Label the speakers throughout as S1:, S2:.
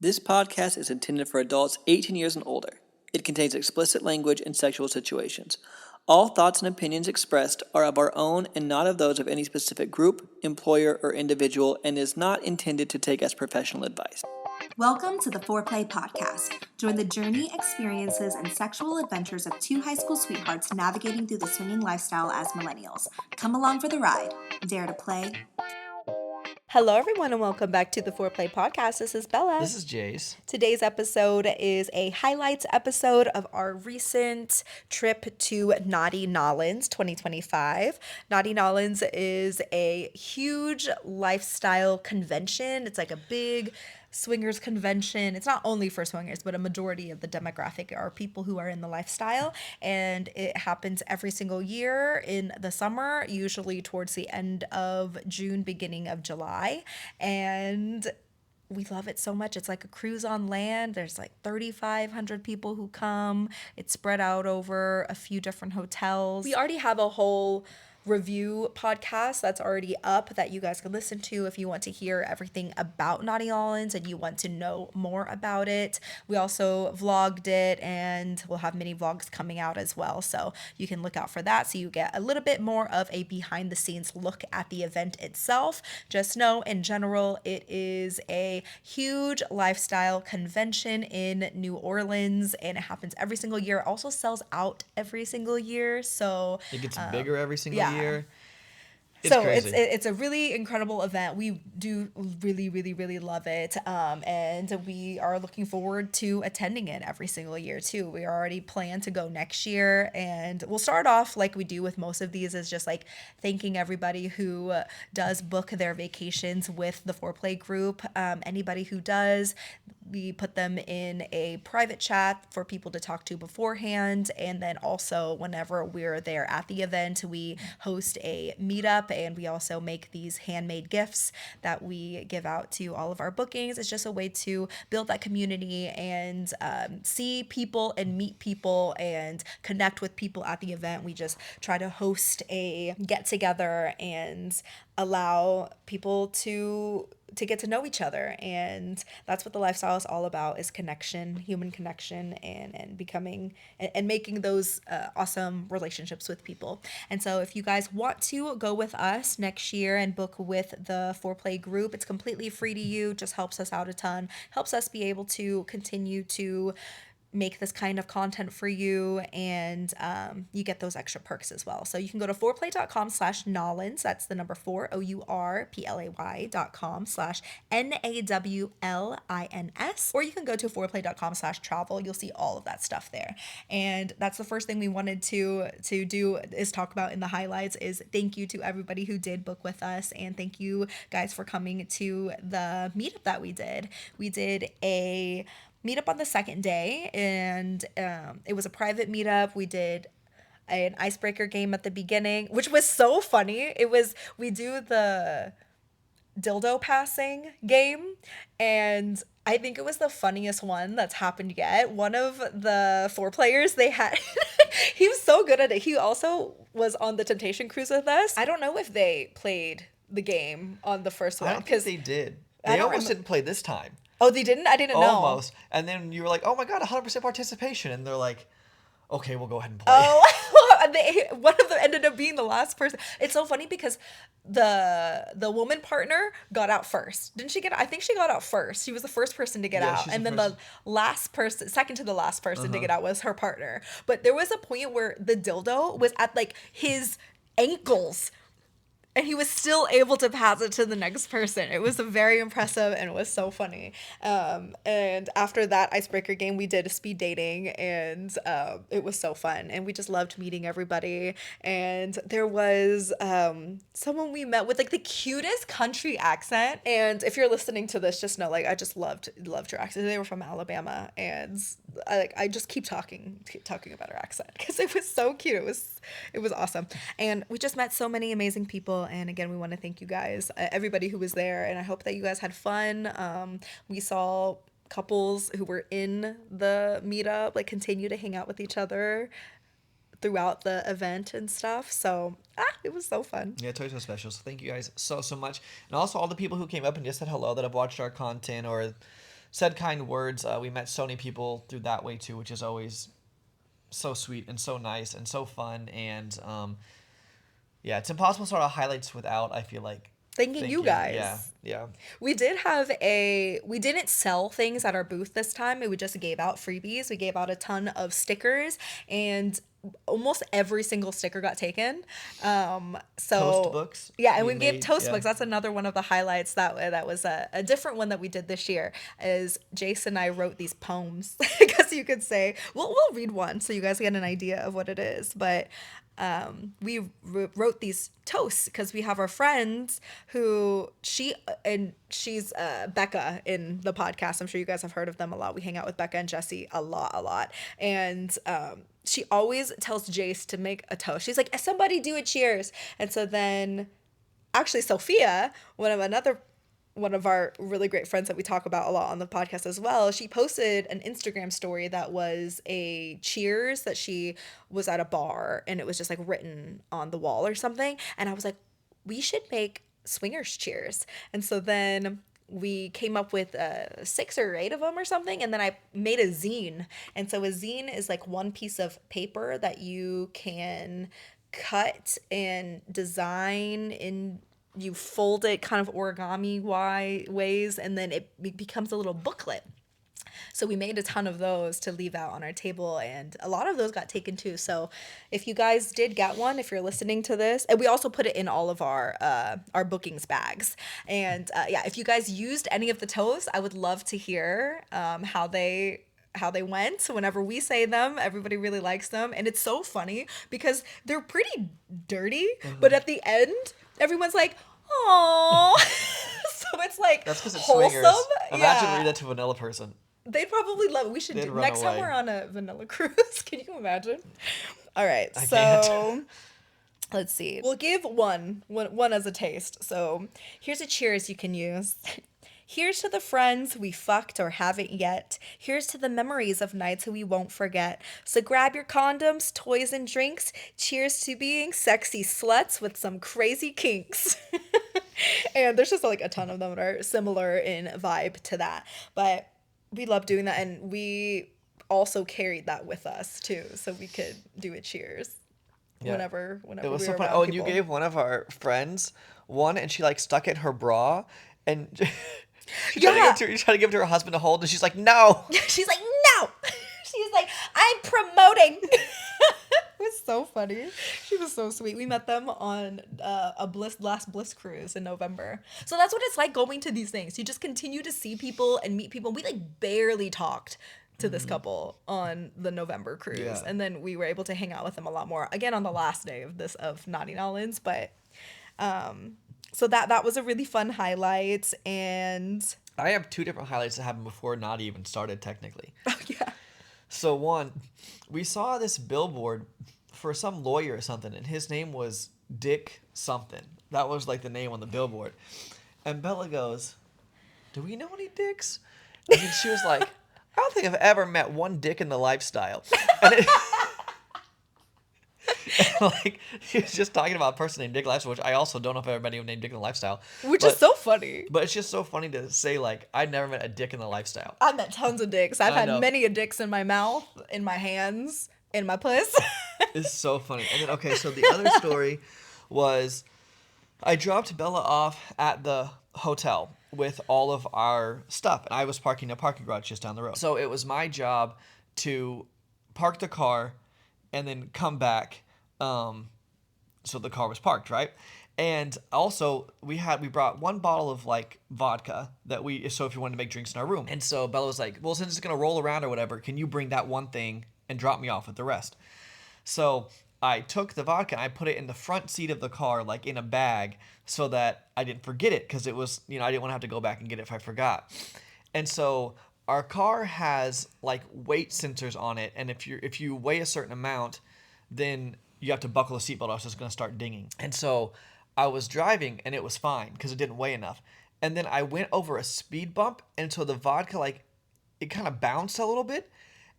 S1: This podcast is intended for adults 18 years and older. It contains explicit language and sexual situations. All thoughts and opinions expressed are of our own and not of those of any specific group, employer, or individual, and is not intended to take as professional advice.
S2: Welcome to the Foreplay Podcast. Join the journey, experiences, and sexual adventures of two high school sweethearts navigating through the swinging lifestyle as millennials. Come along for the ride. Dare to play?
S3: Hello, everyone, and welcome back to the Foreplay Podcast. This is Bella.
S4: This is Jase.
S3: Today's episode is a highlights episode of our recent trip to Naughty Nawlins 2025. Naughty Nawlins is a huge lifestyle convention. It's like a big swingers convention. It's not only for swingers, but a majority of the demographic are people who are in the lifestyle, and it happens every single year in the summer, usually towards the end of June, beginning of July, and we love it so much. It's like a cruise on land. There's like 3,500 people who come. It's spread out over a few different hotels. We already have a whole review podcast that's already up that you guys can listen to if you want to hear everything about Naughty Nawlins and you want to know more about it. We also vlogged it, and we'll have mini vlogs coming out as well, so you can look out for that so you get a little bit more of a behind the scenes look at the event itself. Just know in general it is a huge lifestyle convention in New Orleans, and it happens every single year. It also sells out every single year, so
S4: it gets bigger every single year.
S3: It's crazy. It's a really incredible event. We do really love it, and we are looking forward to attending it every single year too. We already plan to go next year, and we'll start off like we do with most of these, is just like thanking everybody who does book their vacations with the Foreplay group. Anybody who does, we put them in a private chat for people to talk to beforehand, and then also whenever we're there at the event, we host a meetup, and we also make these handmade gifts that we give out to all of our bookings. It's just a way to build that community and see people and meet people and connect with people at the event. We just try to host a get together and allow people to get to know each other, and that's what the lifestyle is all about, is connection, human connection, and becoming and making those awesome relationships with people. And so if you guys want to go with us next year and book with the Foreplay group, it's completely free to you, just helps us out a ton, helps us be able to continue to make this kind of content for you, and you get those extra perks as well. So you can go to foreplay.com/nawlins, that's the number 4 OURPLAY.com/NAWLINS, or you can go to foreplay.com/travel. You'll see all of that stuff there. And that's the first thing we wanted to do, is talk about in the highlights, is thank you to everybody who did book with us, and thank you guys for coming to the meetup that we did. We did a meetup on the second day, and it was a private meetup. We did an icebreaker game at the beginning, which was so funny. We do the dildo passing game, and I think it was the funniest one that's happened yet. One of the 4 players they had, he was so good at it. He also was on the Temptation Cruise with us. I don't know if they played the game on the first one.
S4: I don't think they did. They almost didn't play this time.
S3: Oh, they didn't? I didn't know.
S4: Almost. And then you were like, oh my God, 100% participation. And they're like, okay, we'll go ahead and play.
S3: Oh, one of them ended up being the last person. It's so funny because the woman partner got out first. Didn't she get out? I think she got out first. She was the first person to get out. And then the last person, second to the last person to get out, was her partner. But there was a point where the dildo was at like his ankles, and he was still able to pass it to the next person. It was very impressive, and it was so funny. And after that icebreaker game, we did a speed dating, and it was so fun. And we just loved meeting everybody. And there was someone we met with like the cutest country accent. And if you're listening to this, just know, like, I just loved her accent. They were from Alabama, and I just keep talking about her accent because it was so cute. It was awesome. And we just met so many amazing people. And again, we want to thank you guys, everybody who was there. And I hope that you guys had fun. We saw couples who were in the meetup like continue to hang out with each other throughout the event and stuff. So it was so fun.
S4: Yeah, totally so special. So thank you guys so much. And also all the people who came up and just said hello that have watched our content or said kind words. We met so many people through that way too, which is always so sweet and so nice and so fun. And yeah, it's impossible to start our highlights without, I feel like,
S3: Thanking you guys.
S4: Yeah.
S3: We didn't sell things at our booth this time. We just gave out freebies. We gave out a ton of stickers, and almost every single sticker got taken.
S4: Toast books.
S3: Yeah, and we gave toast
S4: yeah.
S3: books. That's another one of the highlights. That was a different one that we did this year. Is Jase and I wrote these poems. I guess you could say. We'll read one so you guys get an idea of what it is. But we wrote these toasts because we have our friends who she's Becca in the podcast. I'm sure you guys have heard of them a lot. We hang out with Becca and Jesse a lot. And she always tells Jase to make a toast. She's like, somebody do a cheers. And so then actually Sophia, one of our really great friends that we talk about a lot on the podcast as well, she posted an Instagram story that was a cheers that she was at a bar, and it was just like written on the wall or something. And I was like, we should make swingers cheers. And so then we came up with 6 or 8 of them or something, and then I made a zine. And so a zine is like one piece of paper that you can cut and design in, you fold it kind of origami ways, and then it becomes a little booklet. So we made a ton of those to leave out on our table, and a lot of those got taken too. So if you guys did get one, if you're listening to this, and we also put it in all of our bookings bags. And yeah, if you guys used any of the toasts, I would love to hear how they went. Whenever we say them, everybody really likes them, and it's so funny because they're pretty dirty, but at the end, everyone's like, "Aww." So it's like
S4: That's because it's
S3: wholesome.
S4: swingers. Imagine
S3: Yeah.
S4: reading that to a vanilla person.
S3: They'd probably love it. We should
S4: They'd
S3: do
S4: run
S3: next time
S4: away.
S3: we're on a vanilla cruise. Can you imagine? All right,
S4: I
S3: so
S4: can't.
S3: let's see. We'll give one as a taste. So here's a cheers you can use. Here's to the friends we fucked or haven't yet. Here's to the memories of nights we won't forget. So grab your condoms, toys, and drinks. Cheers to being sexy sluts with some crazy kinks. And there's just like a ton of them that are similar in vibe to that. But we love doing that, and we also carried that with us too, so we could do a cheers
S4: Yeah.
S3: whenever
S4: It was
S3: we
S4: so
S3: were
S4: funny.
S3: around
S4: Oh, and you
S3: people.
S4: gave one of our friends one, and she like stuck it in her bra, and she tried to give it to her husband to hold, and she's like, "No."
S3: She's like, no. She's like, I'm promoting. It was so funny. She was so sweet. We met them on last Bliss cruise in November. So that's what it's like going to these things. You just continue to see people and meet people. We like barely talked to this couple on the November cruise,
S4: Yeah.
S3: and then we were able to hang out with them a lot more again on the last day of Naughty Nawlins. But so that was a really fun highlight. And
S4: I have 2 different highlights that happened before Naughty even started, technically.
S3: yeah.
S4: So one, we saw this billboard for some lawyer or something, and his name was Dick something. That was like the name on the billboard. And Bella goes, "Do we know any dicks?" And then she was like, "I don't think I've ever met one dick in the lifestyle." And like, he was just talking about a person named Dick Lifestyle, which I also don't know if I've ever met anyone named Dick in the Lifestyle.
S3: Which is so funny.
S4: But it's just so funny to say, like, I'd never met a dick in the lifestyle.
S3: I've met tons of dicks. I've
S4: I
S3: had
S4: know.
S3: many a dicks in my mouth, in my hands, in my puss.
S4: It's so funny. And then, okay, so the other story was I dropped Bella off at the hotel with all of our stuff. And I was parking in a parking garage just down the road. So it was my job to park the car and then come back. So the car was parked, right? And also we brought one bottle of like vodka so if you wanted to make drinks in our room. And so Bella was like, well, since it's going to roll around or whatever, can you bring that one thing and drop me off with the rest? So I took the vodka and I put it in the front seat of the car, like in a bag, so that I didn't forget it, because it was, I didn't want to have to go back and get it if I forgot. And so our car has like weight sensors on it, and if you weigh a certain amount, then you have to buckle the seatbelt, or else it's going to start dinging. And so I was driving and it was fine because it didn't weigh enough. And then I went over a speed bump, and so the vodka, like, it kind of bounced a little bit.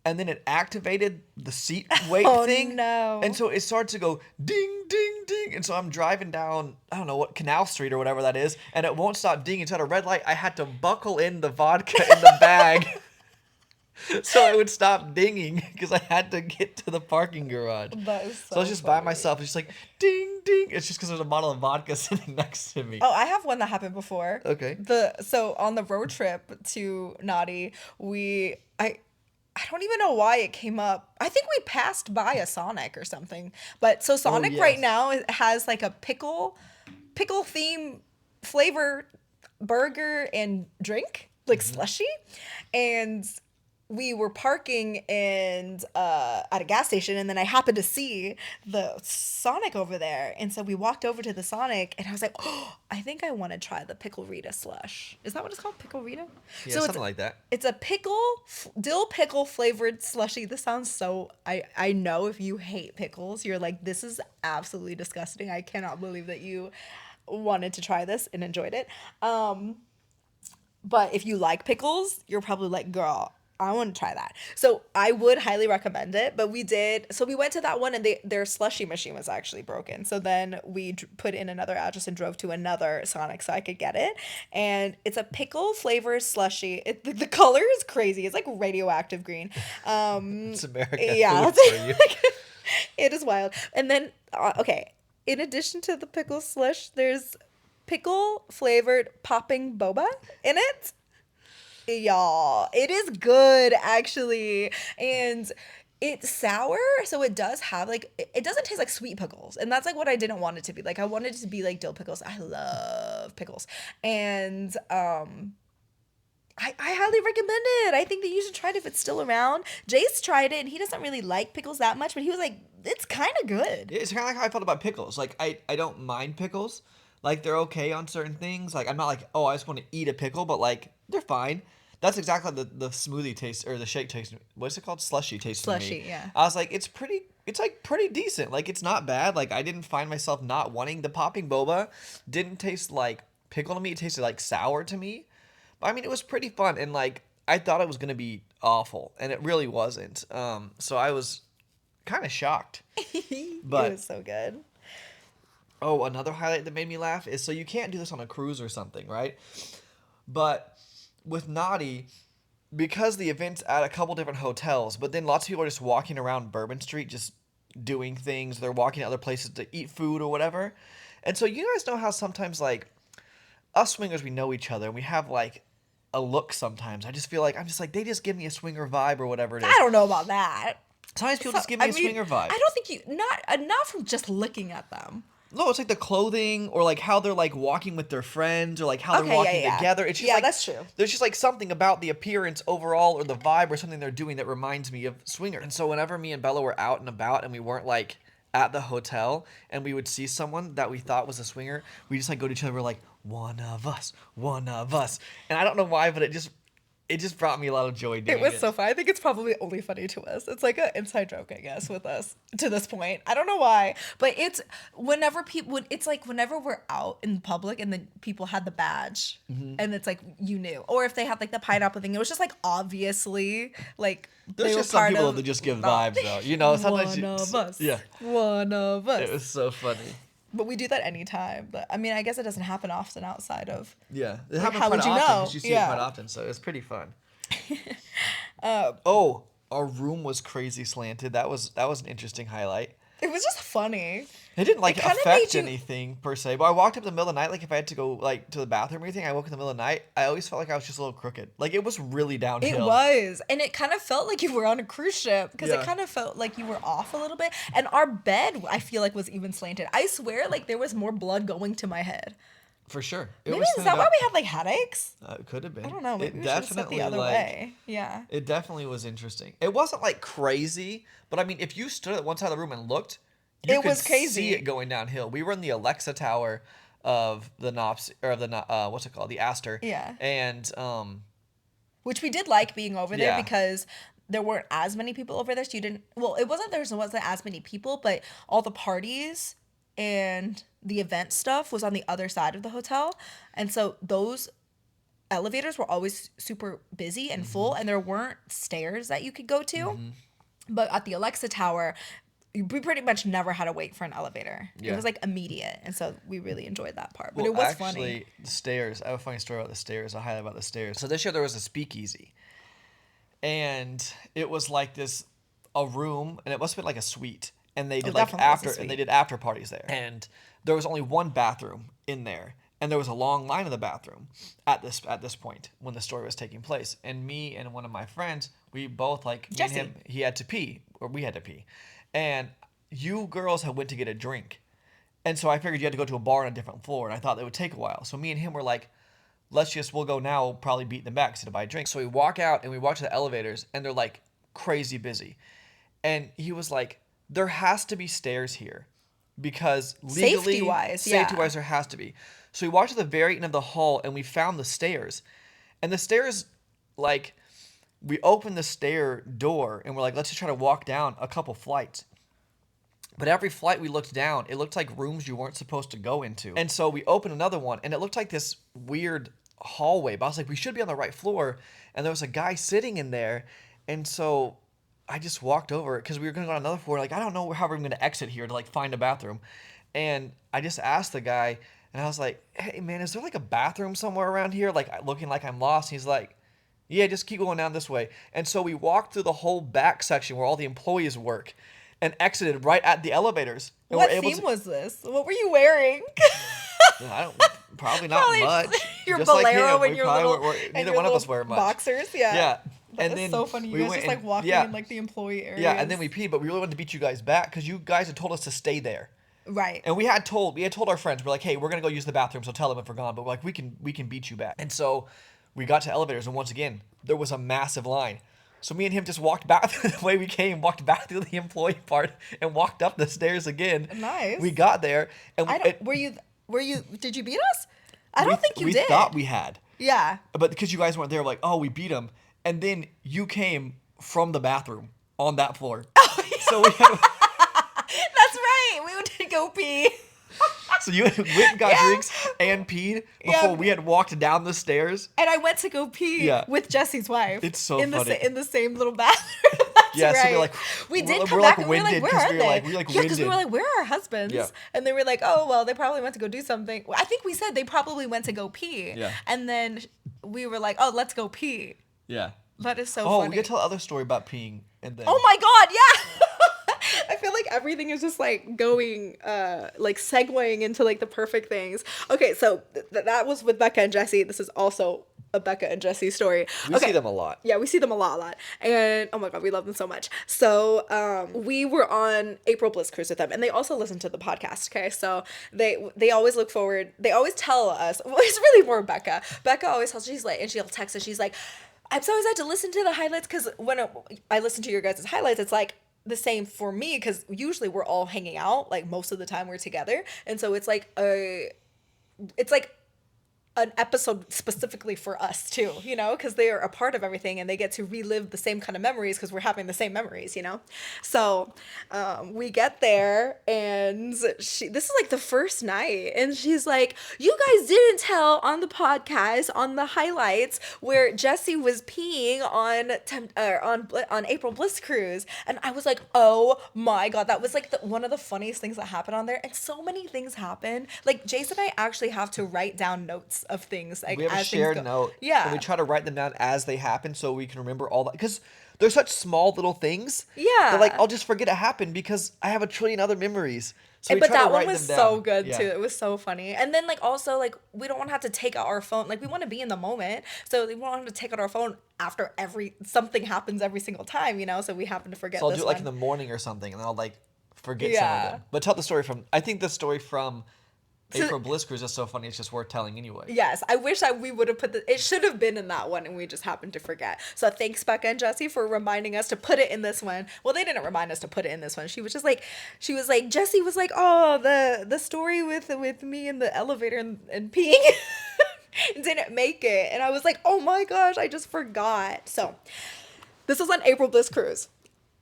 S4: and then it activated the seat weight
S3: Oh,
S4: thing.
S3: no.
S4: And so it started to go ding, ding, ding. And so I'm driving down, I don't know what, Canal Street or whatever that is, and it won't stop dinging. So at a red light, I had to buckle in the vodka in the bag so it would stop dinging because I had to get to the parking garage.
S3: That is
S4: So I was just by
S3: funny.
S4: myself. It's just like ding, ding. It's just because there's a bottle of vodka sitting next to me.
S3: Oh, I have one that happened before.
S4: Okay.
S3: So on the road trip to Naughty, I don't even know why it came up. I think we passed by a Sonic or something. But so Sonic right
S4: yes.
S3: now has like a pickle theme flavor burger and drink, like slushy. And we were parking at a gas station, and then I happened to see the Sonic over there, and so we walked over to the Sonic, and I was like, "Oh, I think I want to try the Pickle Rita slush." Is that what it's called, Pickle Rita?
S4: Yeah,
S3: So
S4: something like that.
S3: It's a dill pickle flavored slushy. This sounds so. I know if you hate pickles, you're like, this is absolutely disgusting. I cannot believe that you wanted to try this and enjoyed it. But if you like pickles, you're probably like, girl, I want to try that. So I would highly recommend it. But we did. So we went to that one, and their slushy machine was actually broken. So then we put in another address and drove to another Sonic so I could get it. And it's a pickle flavored slushy. The color is crazy. It's like radioactive green.
S4: It's America.
S3: Yeah,
S4: Food for you.
S3: it is wild. And then okay, in addition to the pickle slush, there's pickle flavored popping boba in it. Y'all, it is good actually, and it's sour, so it does have like it doesn't taste like sweet pickles, and that's like what I didn't want it to be. Like I wanted it to be like dill pickles. I love pickles, and I highly recommend it. I think that you should try it if it's still around. Jase tried it, and he doesn't really like pickles that much, but he was like, it's kind of good.
S4: It's kind of like how I felt about pickles. Like, I don't mind pickles. Like, they're okay on certain things. Like, I'm not like, oh, I just want to eat a pickle, but, like, they're fine. That's exactly the smoothie taste, or the shake taste. What's it called? Slushy taste to me.
S3: Slushy, yeah.
S4: I was like, it's like, pretty decent. Like, it's not bad. Like, I didn't find myself not wanting the popping boba. Didn't taste like pickle to me. It tasted like sour to me. But, I mean, it was pretty fun. And, like, I thought it was going to be awful. And it really wasn't. So I was kind of shocked. But
S3: It was so good.
S4: oh, another highlight that made me laugh is, so you can't do this on a cruise or something, right? But with Naughty, because the event's at a couple different hotels, but then lots of people are just walking around Bourbon Street just doing things. They're walking to other places to eat food or whatever. And so you guys know how sometimes, like, us swingers, we know each other, and we have, like, a look sometimes. I just feel like, I'm just like, they just give me a swinger vibe or whatever it is.
S3: I don't know about that.
S4: Sometimes people just give me a swinger vibe.
S3: I don't think not from just looking at them.
S4: No, it's like the clothing, or like how they're like walking with their friends, or like how they're
S3: Okay,
S4: walking
S3: yeah.
S4: together. It's just
S3: Yeah,
S4: like,
S3: that's true.
S4: There's just like something about the appearance overall, or the vibe, or something they're doing that reminds me of swinger. And so whenever me and Bella were out and about, and we weren't like at the hotel, and we would see someone that we thought was a swinger, we just like go to each other, we're like, one of us, one of us. And I don't know why, but it just brought me a lot of joy doing
S3: It was so fun. I think it's probably only funny to us. It's like an inside joke, I guess, with us to this point. I don't know why, but it's whenever we're out in public and then people had the badge, and it's like you knew, or if they had like the pineapple thing, it was just like obviously like
S4: There's
S3: they were
S4: just some
S3: part
S4: people
S3: of
S4: that just give vibes, though. You know, sometimes
S3: one of us.
S4: Yeah,
S3: One of us.
S4: it was so funny.
S3: But we do that anytime. But I mean, I guess it doesn't happen often outside of.
S4: Yeah, it
S3: Like,
S4: happens
S3: how
S4: quite
S3: would you
S4: often
S3: know?
S4: because you see
S3: Yeah.
S4: it quite often, so it's pretty fun. Oh, our room was crazy slanted. That was an interesting highlight.
S3: It was just funny.
S4: It didn't like
S3: It kinda
S4: affect
S3: made you-
S4: anything per se, but I walked up in the middle of the night. Like if I had to go like to the bathroom or anything, I woke in the middle of the night. I always felt like I was just a little crooked. Like it was really downhill.
S3: It was. And it kind of felt like you were on a cruise ship because
S4: Yeah.
S3: it kind of felt like you were off a little bit. And our bed, I feel like, was even slanted. I swear, like, there was more blood going to my head.
S4: For sure.
S3: Maybe is that why we had, like, headaches?
S4: It could have been.
S3: I don't know. Maybe
S4: It
S3: we should have sat the other way. Yeah.
S4: It definitely was interesting. It wasn't like crazy, but I mean, if you stood at one side of the room and looked, you
S3: It
S4: could
S3: was crazy.
S4: see it going downhill. We were in the Alexa Tower of the Knops, or of the what's it called, the Astor.
S3: Yeah.
S4: And
S3: Which we did like being over there
S4: Yeah.
S3: because there weren't as many people over there. So you didn't, well, it wasn't, there wasn't as many people, but all the parties and the event stuff was on the other side of the hotel. And so those elevators were always super busy and full, and there weren't stairs that you could go to. But at the Alexa Tower, we pretty much never had to wait for an elevator.
S4: Yeah.
S3: It was like immediate, and so we really enjoyed that part. But
S4: Well,
S3: it was
S4: actually,
S3: funny.
S4: the stairs. I have a funny story about the stairs. I'll highlight about the stairs. So this year there was a speakeasy, and it was like a room, and it must have been like a suite, and they did they did after parties there, and there was only one bathroom in there, and there was a long line in the bathroom at this point when the story was taking place, and me and one of my friends, we both me and him, he had to pee, or we had to pee, and you girls had went to get a drink, and so I figured you had to go to a bar on a different floor, and I thought that would take a while, so me and him were like, we'll go now, we'll probably beat them back instead of buy a drink. So we walk out and we walk to the elevators, and they're like crazy busy. And he was like, there has to be stairs here because legally, safety wise, there has to be. So we walked to the very end of the hall and we found the stairs. And the stairs, like, we opened the stair door and we're like, let's just try to walk down a couple flights. But every flight we looked down, it looked like rooms you weren't supposed to go into. And so we opened another one and it looked like this weird hallway. But I was like, we should be on the right floor. And there was a guy sitting in there. And so I just walked over because we were going to go on another floor. Like, I don't know how we're going to exit here to like find a bathroom. And I just asked the guy, and I was like, hey man, is there like a bathroom somewhere around here? Like looking like I'm lost. He's like, yeah, just keep going down this way. And so we walked through the whole back section where all the employees work and exited right at the elevators. And
S3: What theme was this? What were you wearing?
S4: Probably not much.
S3: Your
S4: Just
S3: bolero
S4: like
S3: and your little
S4: neither one of us wear much.
S3: Boxers, yeah.
S4: Yeah.
S3: That is so funny. You guys just like walking in like the employee area.
S4: Yeah, and then we peed, but we really wanted to beat you guys back because you guys had told us to stay there.
S3: Right.
S4: And we had told our friends, we're like, hey, we're gonna go use the bathroom, so tell them if we're gone. But we're like, we can beat you back. And so we got to elevators, and once again, there was a massive line. So me and him just walked back the way we came, walked back through the employee part, and walked up the stairs again.
S3: Nice.
S4: We got there, and
S3: were you? Did you beat us? I don't think you did.
S4: We thought we had.
S3: Yeah.
S4: But because you guys weren't there, we're like, oh, we beat him. And then you came from the bathroom on that floor.
S3: Oh, yeah.
S4: So we had...
S3: That's right. We went to go pee.
S4: So you went and got drinks and peed before we had walked down the stairs.
S3: And I went to go pee with Jesse's wife.
S4: It's so
S3: funny.
S4: In
S3: the same little bathroom. That's right.
S4: So we're like,
S3: we did come back and we were like, where are they? Because we were like, where are our husbands?
S4: Yeah.
S3: And they were like, oh, well, they probably went to go do something. I think we said they probably went to go pee.
S4: Yeah.
S3: And then we were like, oh, let's go pee.
S4: Yeah.
S3: That is so funny.
S4: Oh, we gotta tell the other story about peeing and then.
S3: Oh my God, yeah. I feel like everything is just like going, like segueing into like the perfect things. Okay, so that was with Becca and Jesse. This is also a Becca and Jesse story.
S4: We see them a lot.
S3: Yeah, we see them a lot. And oh my God, we love them so much. So we were on April Bliss Cruise with them, and they also listen to the podcast. Okay, so they always look forward. They always tell us. Well, it's really more Becca. Becca always tells. She's like, and she'll text us. She's like, I'm so excited to listen to the highlights because when I listen to your guys' highlights, it's like the same for me because usually we're all hanging out. Like most of the time we're together, and so it's like an episode specifically for us too, you know, because they are a part of everything and they get to relive the same kind of memories because we're having the same memories, you know. So we get there and this is like the first night and she's like, you guys didn't tell on the podcast on the highlights where Jesse was peeing on April Bliss Cruise, and I was like, oh my God, that was like one of the funniest things that happened on there. And so many things happen. Like Jase and I actually have to write down notes of things. Like,
S4: we have a shared note.
S3: Yeah.
S4: And we try to write them down as they happen so we can remember all that. Because they're such small little things.
S3: Yeah.
S4: That like, I'll just forget it happened because I have a trillion other memories. So
S3: but that one was so good too. It was so funny. And then like also like we don't want to have to take out our phone. Like we want to be in the moment. So we don't have to take out our phone after something happens every single time, you know? So we happen to forget
S4: So I'll
S3: this
S4: do it like
S3: one.
S4: in the morning or something and I'll like forget some of them. But tell the story from, I think the story from April Bliss Cruise is so funny, it's just worth telling anyway.
S3: Yes, I wish we would have put it should have been in that one and we just happened to forget. So thanks Becca and Jesse for reminding us to put it in this one. Well, they didn't remind us to put it in this one. She was like, Jesse was like, oh, the story with me in the elevator and peeing didn't make it. And I was like, oh my gosh, I just forgot. So this was on April Bliss Cruise.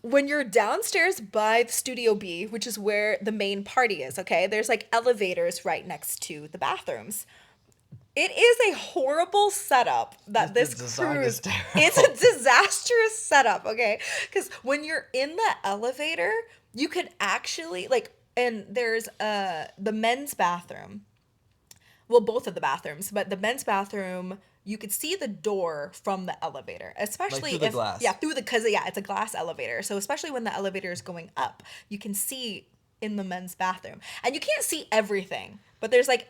S3: When you're downstairs by the Studio B, which is where the main party is, okay? There's like elevators right next to the bathrooms. It is a horrible setup that
S4: The
S3: this
S4: design is
S3: cruise.
S4: terrible.
S3: It's a disastrous setup, okay? Because when you're in the elevator, you can actually like, and there's the men's bathroom. Well, both of the bathrooms, but the men's bathroom, you could see the door from the elevator, especially
S4: through the
S3: if
S4: glass.
S3: yeah, because it's a glass elevator. So especially when the elevator is going up, you can see in the men's bathroom, and you can't see everything, but there's like,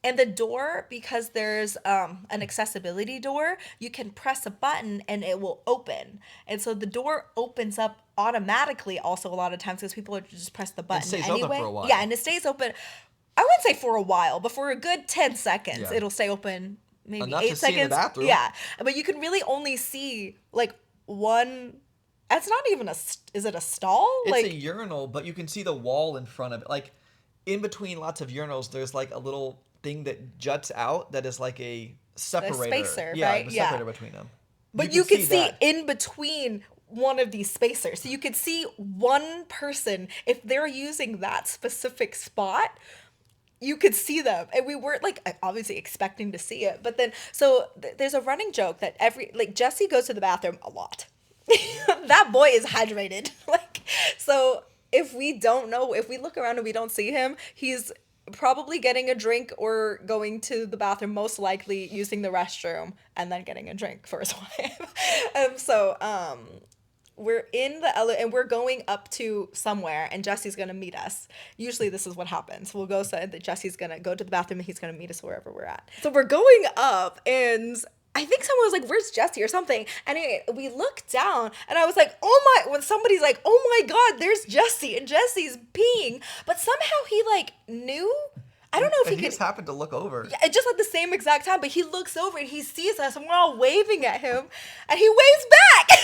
S3: and the door, because there's an accessibility door, you can press a button and it will open, and so the door opens up automatically. Also, a lot of times because people are just press the button
S4: stays
S3: anyway.
S4: open for a while.
S3: Yeah, and it stays open. I wouldn't say for a while, but for a good 10 seconds,
S4: Yeah.
S3: it'll stay open. Maybe
S4: Enough
S3: 8
S4: to see in the
S3: seconds.
S4: bathroom.
S3: Yeah, but you can really only see like one. That's not even is it a stall?
S4: It's
S3: like
S4: a urinal, but you can see the wall in front of it. Like, in between lots of urinals, there's like a little thing that juts out that is like a separator.
S3: spacer,
S4: yeah,
S3: right?
S4: a
S3: Yeah.
S4: separator between them.
S3: But you could see
S4: that.
S3: in between one of these spacers. So you could see one person, if they're using that specific spot, you could see them. And we weren't like obviously expecting to see it. But then, so there's a running joke that Jesse goes to the bathroom a lot. That boy is hydrated. So if we don't know, if we look around and we don't see him, he's probably getting a drink or going to the bathroom, most likely using the restroom and then getting a drink for his wife. We're in the elevator and we're going up to somewhere, and Jesse's gonna meet us. Usually this is what happens. We'll go, so that Jesse's gonna go to the bathroom and he's gonna meet us wherever we're at. So we're going up, and I think someone was like, "Where's Jesse?" or something. And anyway, we look down, and I was like, "Oh my!" When somebody's like, "Oh my God, there's Jesse," and Jesse's peeing, but somehow he like knew. I don't know if he
S4: just happened to look over.
S3: Yeah, just at the same exact time, but he looks over and he sees us, and we're all waving at him, and he waves back.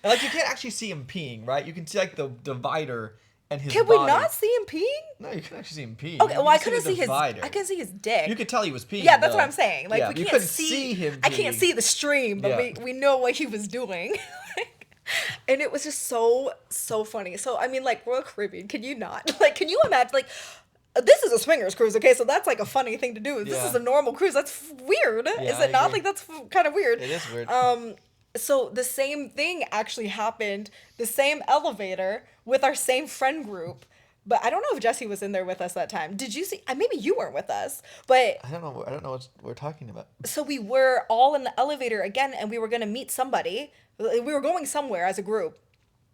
S4: And like, you can't actually see him peeing, right? You can see like the divider and his
S3: Can
S4: body.
S3: we not see him peeing?
S4: No, you can actually see him peeing.
S3: Okay,
S4: You
S3: well, I
S4: can
S3: couldn't see his.
S4: divider.
S3: I can see his dick.
S4: You could tell he was peeing.
S3: Yeah, that's
S4: though.
S3: what I'm saying. Like,
S4: Yeah,
S3: we
S4: you
S3: can't
S4: couldn't
S3: see
S4: him.
S3: I can't
S4: peeing.
S3: see the stream, but
S4: Yeah.
S3: we know what he was doing. And it was just so funny. So I mean, like, Royal Caribbean, can you not? Like, can you imagine? Like, this is a swingers cruise, okay? So that's like a funny thing to do. This
S4: Yeah.
S3: is a normal cruise. That's weird, is
S4: I
S3: it not?
S4: agree.
S3: Like, that's kind of weird.
S4: It is weird.
S3: So the same thing actually happened, the same elevator with our same friend group. But I don't know if Jesse was in there with us that time. Did you see? Maybe you weren't with us, but
S4: I don't know what we're talking about.
S3: so we were all in the elevator again, and we were gonna meet somebody. We were going somewhere as a group,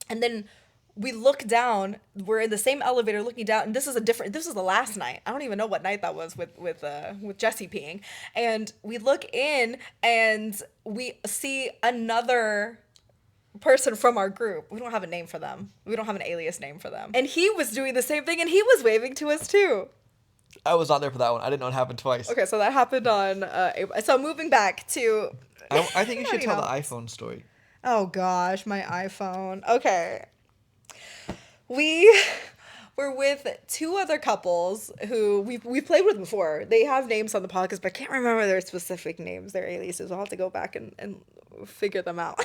S3: and then we look down. We're in the same elevator, looking down, and this is the last night. I don't even know what night that was with Jesse peeing, and we look in, and we see another person from our group. We don't have a name for them. We don't have an alias name for them. And he was doing the same thing, and he was waving to us too.
S4: I was not there for that one. I didn't know it happened twice.
S3: Okay, so that happened on April. So moving back to...
S4: I think you should tell
S3: know.
S4: the iPhone story.
S3: Oh gosh, my iPhone. Okay. We were with two other couples who we've played with before. They have names on the podcast, but I can't remember their specific names, their aliases. I'll have to go back and figure them out.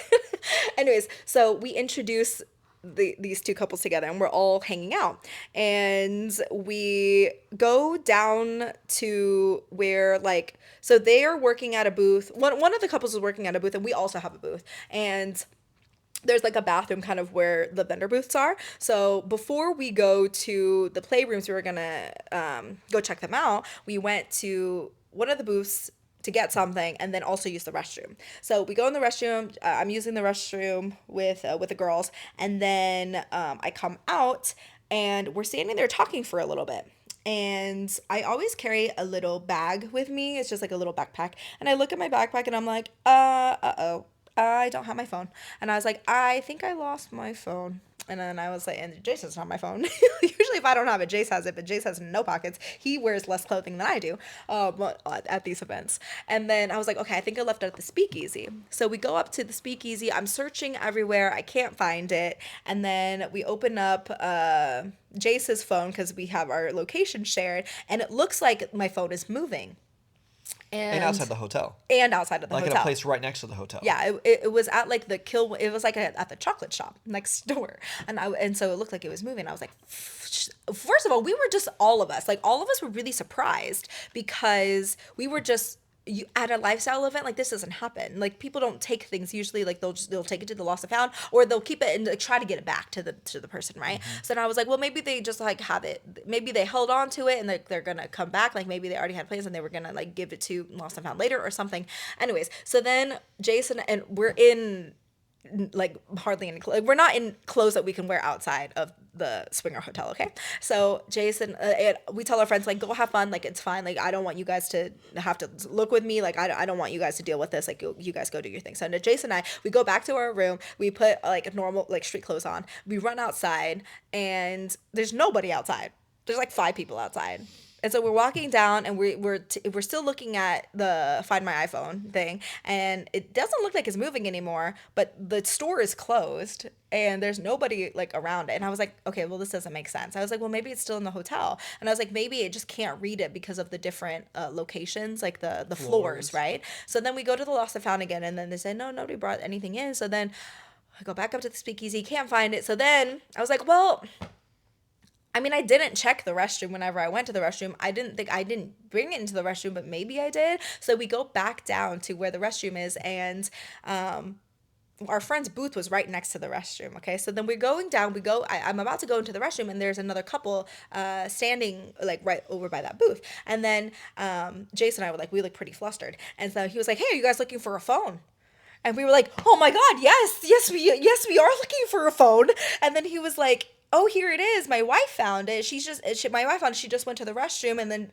S3: Anyways, so we introduce these two couples together, and we're all hanging out, and we go down to where, like, so they are working at a booth. One of the couples is working at a booth, and we also have a booth, and there's like a bathroom kind of where the vendor booths are. So before we go to the playrooms, we were gonna go check them out. We went to one of the booths to get something, and then also use the restroom. So we go in the restroom. I'm using the restroom with the girls, and then I come out, and we're standing there talking for a little bit. And I always carry a little bag with me. It's just like a little backpack. And I look at my backpack, and I'm like, uh-oh, I don't have my phone. And I was like, I think I lost my phone. And then I was like, and Jase doesn't have my phone. Usually if I don't have it, Jase has it, but Jase has no pockets. He wears less clothing than I do at these events. And then I was like, okay, I think I left it at the speakeasy. So we go up to the speakeasy. I'm searching everywhere. I can't find it. And then we open up Jase's phone because we have our location shared. And it looks like my phone is moving.
S4: And outside the hotel.
S3: And outside of the
S4: like
S3: hotel.
S4: Like in a place right next to the hotel.
S3: Yeah, it was at like the Kill. It was like at the chocolate shop next door, and so it looked like it was moving. I was like, first of all, we were just all of us were really surprised because we were just. At a lifestyle event like this doesn't happen. Like people don't take things usually. Like they'll take it to the lost and found, or they'll keep it and like, try to get it back to the person, right? Mm-hmm. So then I was like, well, maybe they just like have it. Maybe they held on to it and they're gonna come back. Like maybe they already had plans and they were gonna like give it to lost and found later or something. Anyways, so then Jason and we're in like hardly any clothes. We're not in clothes that we can wear outside of the Swinger Hotel, okay? So Jason, we tell our friends like, go have fun, like it's fine, like I don't want you guys to have to look with me, like I don't want you guys to deal with this, like you guys go do your thing. So Jason and I, we go back to our room, we put like normal like street clothes on, we run outside, and there's nobody outside. There's like 5 people outside. And so we're walking down, and we're still looking at the Find My iPhone thing, and it doesn't look like it's moving anymore, but the store is closed, and there's nobody like around it. And I was like, okay, well, this doesn't make sense. I was like, well, maybe it's still in the hotel. And I was like, maybe it just can't read it because of the different locations, like the floors, right? So then we go to the Lost and Found again, and then they said, no, nobody brought anything in. So then I go back up to the speakeasy, can't find it. So then I was like, well, I mean, I didn't check the restroom whenever I went to the restroom. I didn't bring it into the restroom, but maybe I did. So we go back down to where the restroom is, and our friend's booth was right next to the restroom. Okay, so then we're going down. I'm about to go into the restroom, and there's another couple standing like right over by that booth. And then Jason and I were like, we look pretty flustered, and so he was like, hey, are you guys looking for a phone? And we were like, oh my God, yes, we are looking for a phone. And then he was like, oh, here it is. My wife found it. She just went to the restroom, and then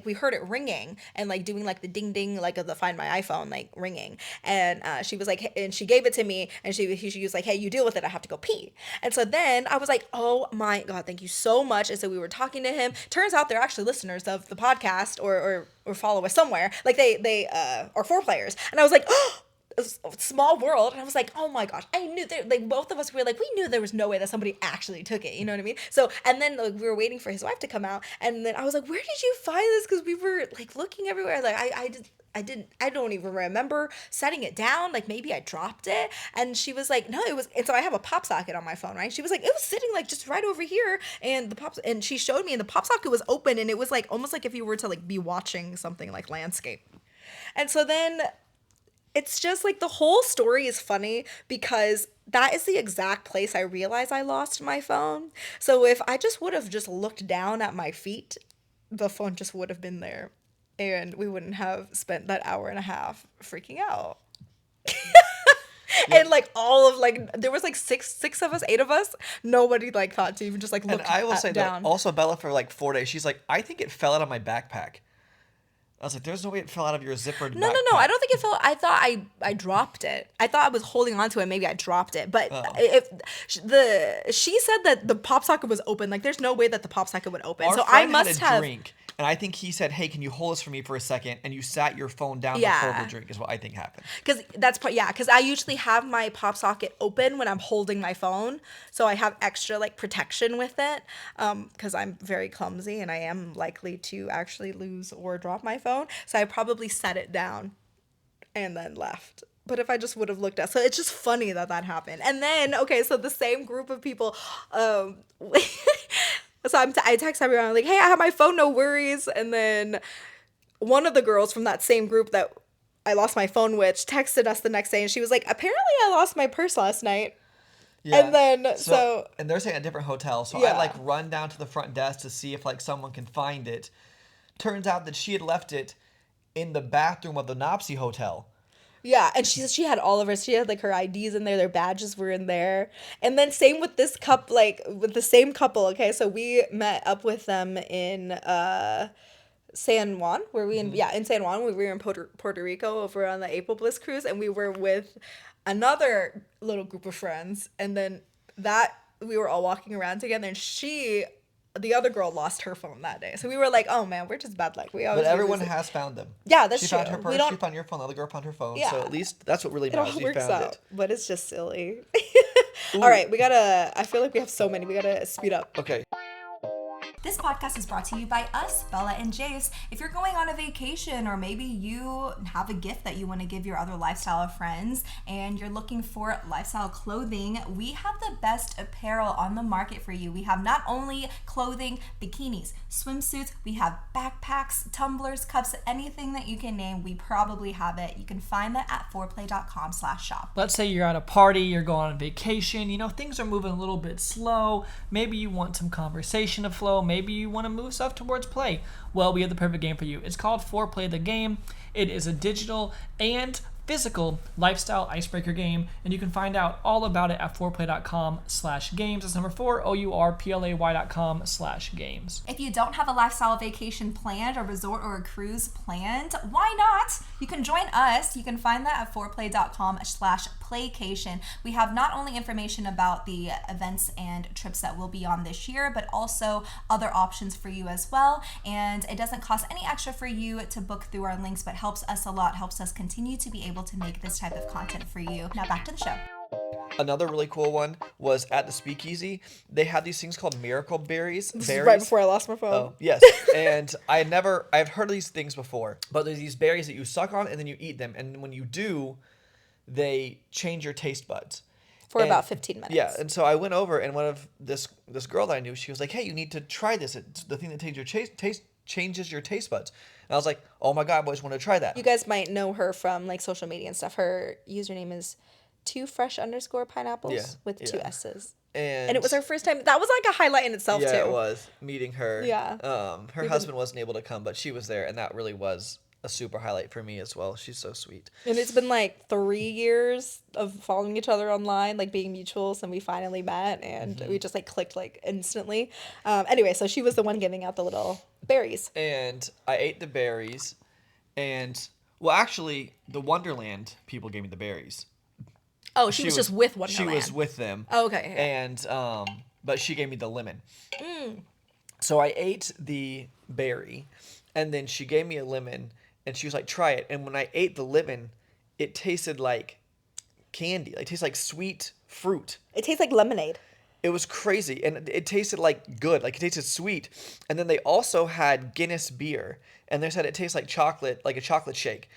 S3: we heard it ringing and like doing like the ding ding like of the Find My iPhone like ringing. And she was like, and she gave it to me, and she was like, hey, you deal with it. I have to go pee. And so then I was like, oh my God, thank you so much. And so we were talking to him. Turns out they're actually listeners of the podcast or follow us somewhere. Like they are 4players. And I was like, oh, small world. And I was like, oh my gosh, I knew that, like both of us were like, we knew there was no way that somebody actually took it, you know what I mean? So, and then like, we were waiting for his wife to come out, and then I was like, where did you find this? Because we were like looking everywhere. Like I don't even remember setting it down. Like maybe I dropped it. And she was like, no, it was. And so I have a pop socket on my phone, right? She was like, it was sitting like just right over here, and and she showed me, and the pop socket was open, and it was like almost like if you were to like be watching something like landscape. And so then it's just like the whole story is funny because that is the exact place I realized I lost my phone. So if I just would have just looked down at my feet, the phone just would have been there, and we wouldn't have spent that hour and a half freaking out. And like all of like there was like six of us, 8 of us. Nobody like thought to even just like look down. And I will say that
S4: also Bella for like 4 days, she's like, I think it fell out of my backpack. I was like, there's no way it fell out of your zippered
S3: No, I don't think it fell. I thought I dropped it. I thought I was holding on to it. Maybe I dropped it. But she said that the pop socket was open. Like, there's no way that the pop socket would open.
S4: So I must have drink. And I think he said, hey, can you hold this for me for a second? And you sat your phone down to hold the drink is what I think happened.
S3: Because I usually have my pop socket open when I'm holding my phone. So I have extra like protection with it. Because I'm very clumsy and I am likely to actually lose or drop my phone. So I probably set it down and then left. But if I just would have looked at, so it's just funny that happened. And then, okay, so the same group of people, so I text everyone, like, hey, I have my phone, no worries. And then one of the girls from that same group that I lost my phone with texted us the next day, and she was like, apparently I lost my purse last night. Yeah. And then,
S4: and they're staying at a different hotel. So I, like, run down to the front desk to see if, like, someone can find it. Turns out that she had left it in the bathroom of the Nopsey Hotel.
S3: Yeah, and she had all of her. She had like her IDs in there, their badges were in there. And then same with this couple, like with the same couple. Okay, so we met up with them in San Juan, in San Juan, we were in Puerto Rico over on the April Bliss cruise, and we were with another little group of friends, and then we were all walking around together, and the other girl lost her phone that day. So we were like, oh man, we're just bad luck.
S4: But everyone has found them.
S3: Yeah, that's true.
S4: She found her purse, she found your phone, the other girl found her phone. Yeah. So at least that's what really matters. You found it.
S3: But it's just silly. All right, I feel like we have so many. We gotta speed up.
S4: Okay.
S2: This
S3: This podcast is brought to you by us, Bella and Jase. If you're going on a vacation, or maybe you have a gift that you want to give your other lifestyle friends and you're looking for lifestyle clothing, we have the best apparel on the market for you. We have not only clothing, bikinis, swimsuits, we have backpacks, tumblers, cups, anything that you can name, we probably have it. You can find that at foreplay.com/shop.
S1: Let's say you're at a party, you're going on vacation, things are moving a little bit slow. Maybe you want some conversation to flow. Maybe you want to move stuff towards play. Well, we have the perfect game for you. It's called Foreplay the Game. It is a digital and physical lifestyle icebreaker game, and you can find out all about it at foreplay.com/games. That's number 4, OURPLAY.com/games.
S3: If you don't have a lifestyle vacation planned, a resort or a cruise planned, why not? You can join us. You can find that at foreplay.com/playcation. We have not only information about the events and trips that we'll be on this year, but also other options for you as well. And it doesn't cost any extra for you to book through our links, but helps us a lot, helps us continue to be able to make this type of content for you. Now back to the show.
S4: Another really cool one was at the Speakeasy. They had these things called miracle berries.
S5: This is right before I lost my phone.
S4: Oh, yes. And I've heard of these things before, but there's these berries that you suck on and then you eat them. And when you do, they change your taste buds.
S5: For about 15 minutes.
S4: Yeah, and so I went over, and one of this girl that I knew, she was like, hey, you need to try this. It's the thing that changes your taste buds. And I was like, oh my God, I always want to try that.
S5: You guys might know her from like social media and stuff. Her username is 2fresh_pineapples with 2 S's. And it was her first time. That was like a highlight in itself too.
S4: Yeah, it was. Meeting her.
S5: Yeah.
S4: Her husband wasn't able to come, but she was there, and that really was a super highlight for me as well. She's so sweet.
S5: And it's been like 3 years of following each other online, like being mutuals, and we finally met, and we just like clicked like instantly. Anyway, so she was the one giving out the little berries.
S4: And I ate the berries, and well, actually, the Wonderland people gave me the berries.
S5: Oh, she was just with Wonderland.
S4: She was with them.
S5: Oh, okay.
S4: And but she gave me the lemon. So I ate the berry, and then she gave me a lemon, and she was like, try it. And when I ate the lemon, it tasted like candy. Like, it tasted like sweet fruit.
S5: It tastes like lemonade.
S4: It was crazy. And it tasted like good. Like, it tasted sweet. And then they also had Guinness beer. And they said it tastes like chocolate, like a chocolate shake.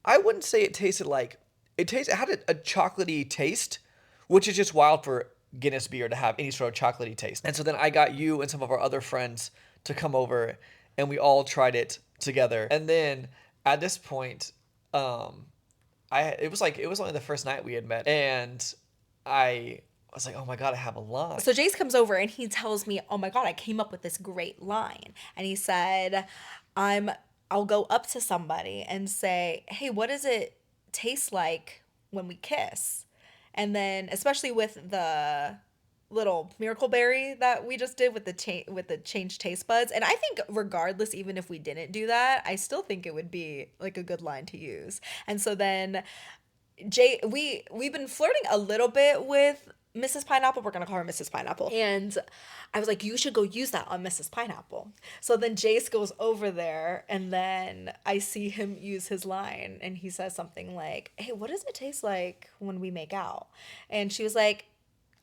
S4: I wouldn't say it tasted like... It had a chocolatey taste, which is just wild for Guinness beer to have any sort of chocolatey taste. And so then I got you and some of our other friends to come over, and we all tried it together. And then at this point, it was only the first night we had met, and I was like, oh my God, I have a line.
S5: So Jase comes over and he tells me, oh my God, I came up with this great line. And he said, I'll go up to somebody and say, hey, what does it taste like when we kiss? And then especially with the little miracle berry that we just did with the changed taste buds, and I think regardless, even if we didn't do that, I still think it would be like a good line to use. And so then we've been flirting a little bit with Mrs. Pineapple. We're gonna call her Mrs. Pineapple. And I was like, you should go use that on Mrs. Pineapple. So then Jase goes over there, and then I see him use his line, and he says something like, hey, what does it taste like when we make out? And she was like,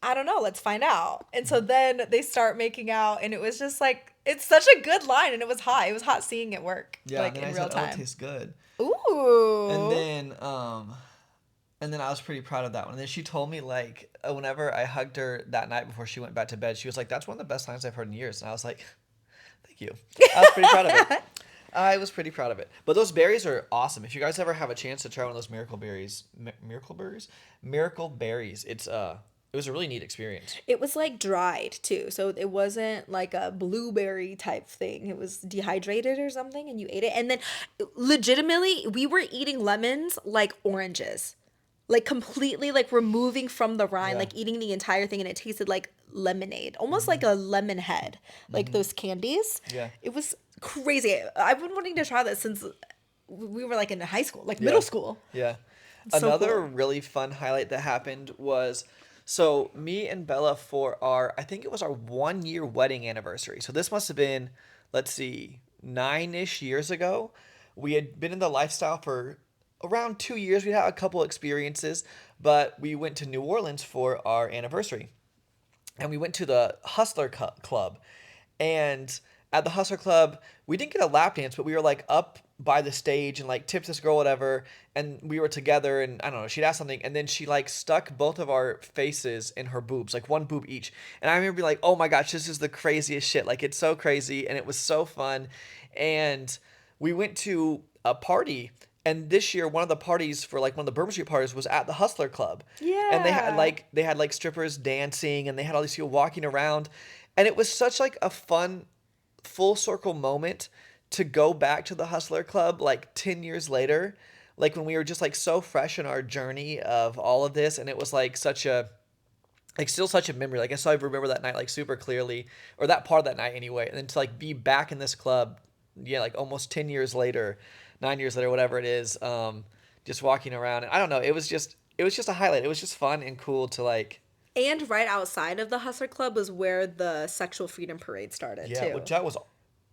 S5: I don't know, let's find out. And so then they start making out, and it was just like, it's such a good line, and it was hot. It was hot seeing it work, like in real time.
S4: Oh, it tastes good.
S5: Ooh.
S4: And then I was pretty proud of that one. And then she told me, like, whenever I hugged her that night before she went back to bed, she was like, that's one of the best lines I've heard in years. And I was like, thank you. I was pretty proud of it. I was pretty proud of it. But those berries are awesome. If you guys ever have a chance to try one of those miracle berries, it was a really neat experience.
S5: It was like dried too. So it wasn't like a blueberry type thing. It was dehydrated or something, and you ate it. And then legitimately, we were eating lemons like oranges. Like completely like removing from the rind, like eating the entire thing, and it tasted like lemonade. Almost like a lemon head. Like those candies. Yeah. It was crazy. I've been wanting to try that since we were like in high school, like middle school.
S4: Yeah.
S5: Another
S4: really fun highlight that happened was, so me and Bella I think it was our 1-year wedding anniversary. So this must have been, let's see, 9-ish years ago. We had been in the lifestyle for around 2 years. We had a couple experiences, but we went to New Orleans for our anniversary. And we went to the Hustler Club. And at the Hustler Club, we didn't get a lap dance, but we were like up by the stage and like tipped this girl whatever, and we were together, and I don't know, she'd asked something, and then she like stuck both of our faces in her boobs, like one boob each. And I remember being like, oh my gosh, this is the craziest shit. Like, it's so crazy, and it was so fun. And we went to a party, and this year one of the parties for like one of the Bourbon Street parties was at the Hustler Club. And
S5: Yeah.
S4: they had like strippers dancing, and they had all these people walking around, and it was such like a fun full circle moment to go back to the Hustler Club like 10 years later, like when we were just like so fresh in our journey of all of this. And it was like such a, like still such a memory. Like I still remember that night like super clearly, or that part of that night anyway. And then to like be back in this club, yeah, like almost 10 years later, 9 years later, whatever it is, just walking around. And I don't know, it was just a highlight. It was just fun and cool to like,
S5: And right outside of the Hustler Club was where the Sexual Freedom Parade started
S4: yeah,
S5: too.
S4: which that was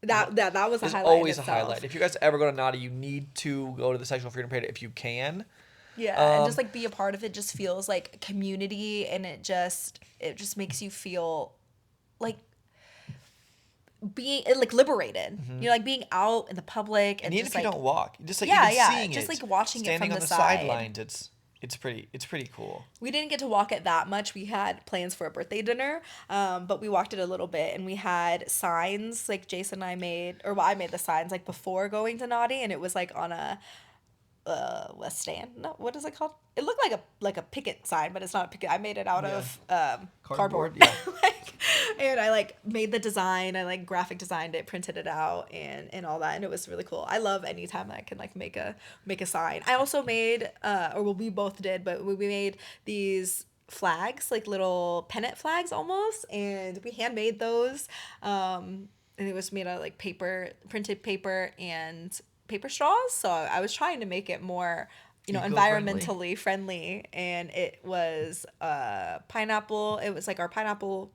S5: That was a
S4: is
S5: highlight. in
S4: always a
S5: itself.
S4: highlight. If you guys ever go to Naughty, you need to go to the Sexual Freedom Parade if you can.
S5: Yeah, and just like be a part of it just feels like community, and it just makes you feel like being like liberated. You're like being out in the public and
S4: And even
S5: just
S4: if you
S5: like
S4: don't walk, just like
S5: Yeah,
S4: even
S5: yeah,
S4: seeing
S5: just,
S4: it,
S5: like, watching it
S4: standing
S5: from
S4: on
S5: the
S4: the
S5: side.
S4: sidelines, it's pretty cool.
S5: we didn't get to walk it that much. We had plans for a birthday dinner, but we walked it a little bit, and we had signs like Jason and I made, or well, I made the signs like before going to Naughty, and it was like on a stand. No, what is it called? It looked like a picket sign, but it's not a picket. I made it out
S4: Yeah.
S5: of cardboard.
S4: Yeah.
S5: And I like made the design. I like graphic designed it, printed it out, and all that, and it was really cool. I love anytime I can like make a sign. I also made or well, we both did, but we made these flags, like little pennant flags almost, and we handmade those. And it was made out of like paper, printed paper, and paper straws. So I was trying to make it more,
S4: Eco-friendly.
S5: environmentally friendly. And it was pineapple. It was like our pineapple,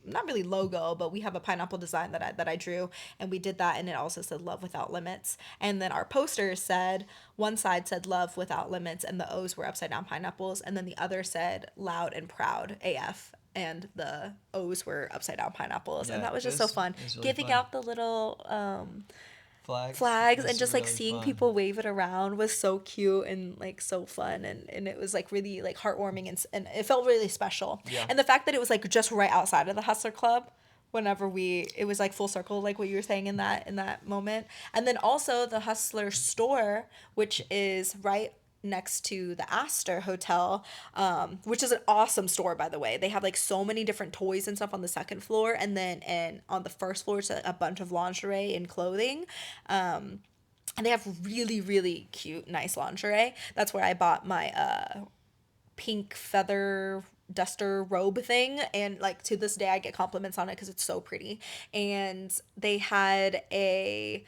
S5: not really logo, but we have a pineapple design that I drew, and we did that, and it also said "Love Without Limits." And then our poster said, one side said "Love Without Limits," and the O's were upside down pineapples, and then the other said "Loud and Proud AF." And the O's were upside down pineapples,
S4: Yeah,
S5: and that was
S4: it
S5: just so
S4: was-
S5: fun.
S4: it was really
S5: Giving
S4: fun.
S5: out the little
S4: It
S5: flags, and
S4: was
S5: just like
S4: really
S5: seeing
S4: fun.
S5: people wave it around was so cute and like so fun, and it was like really like heartwarming, and it felt really special.
S4: Yeah.
S5: And the fact that it was like just right outside of the Hustler Club, it was like full circle, like what you were saying in that moment. And then also the Hustler store, which is right next to the Astor Hotel, which is an awesome store, by the way. They have like so many different toys and stuff on the second floor, and on the first floor it's a bunch of lingerie and clothing. And they have really, really cute, nice lingerie. That's where I bought my pink feather duster robe thing, and like to this day I get compliments on it because it's so pretty. And they had a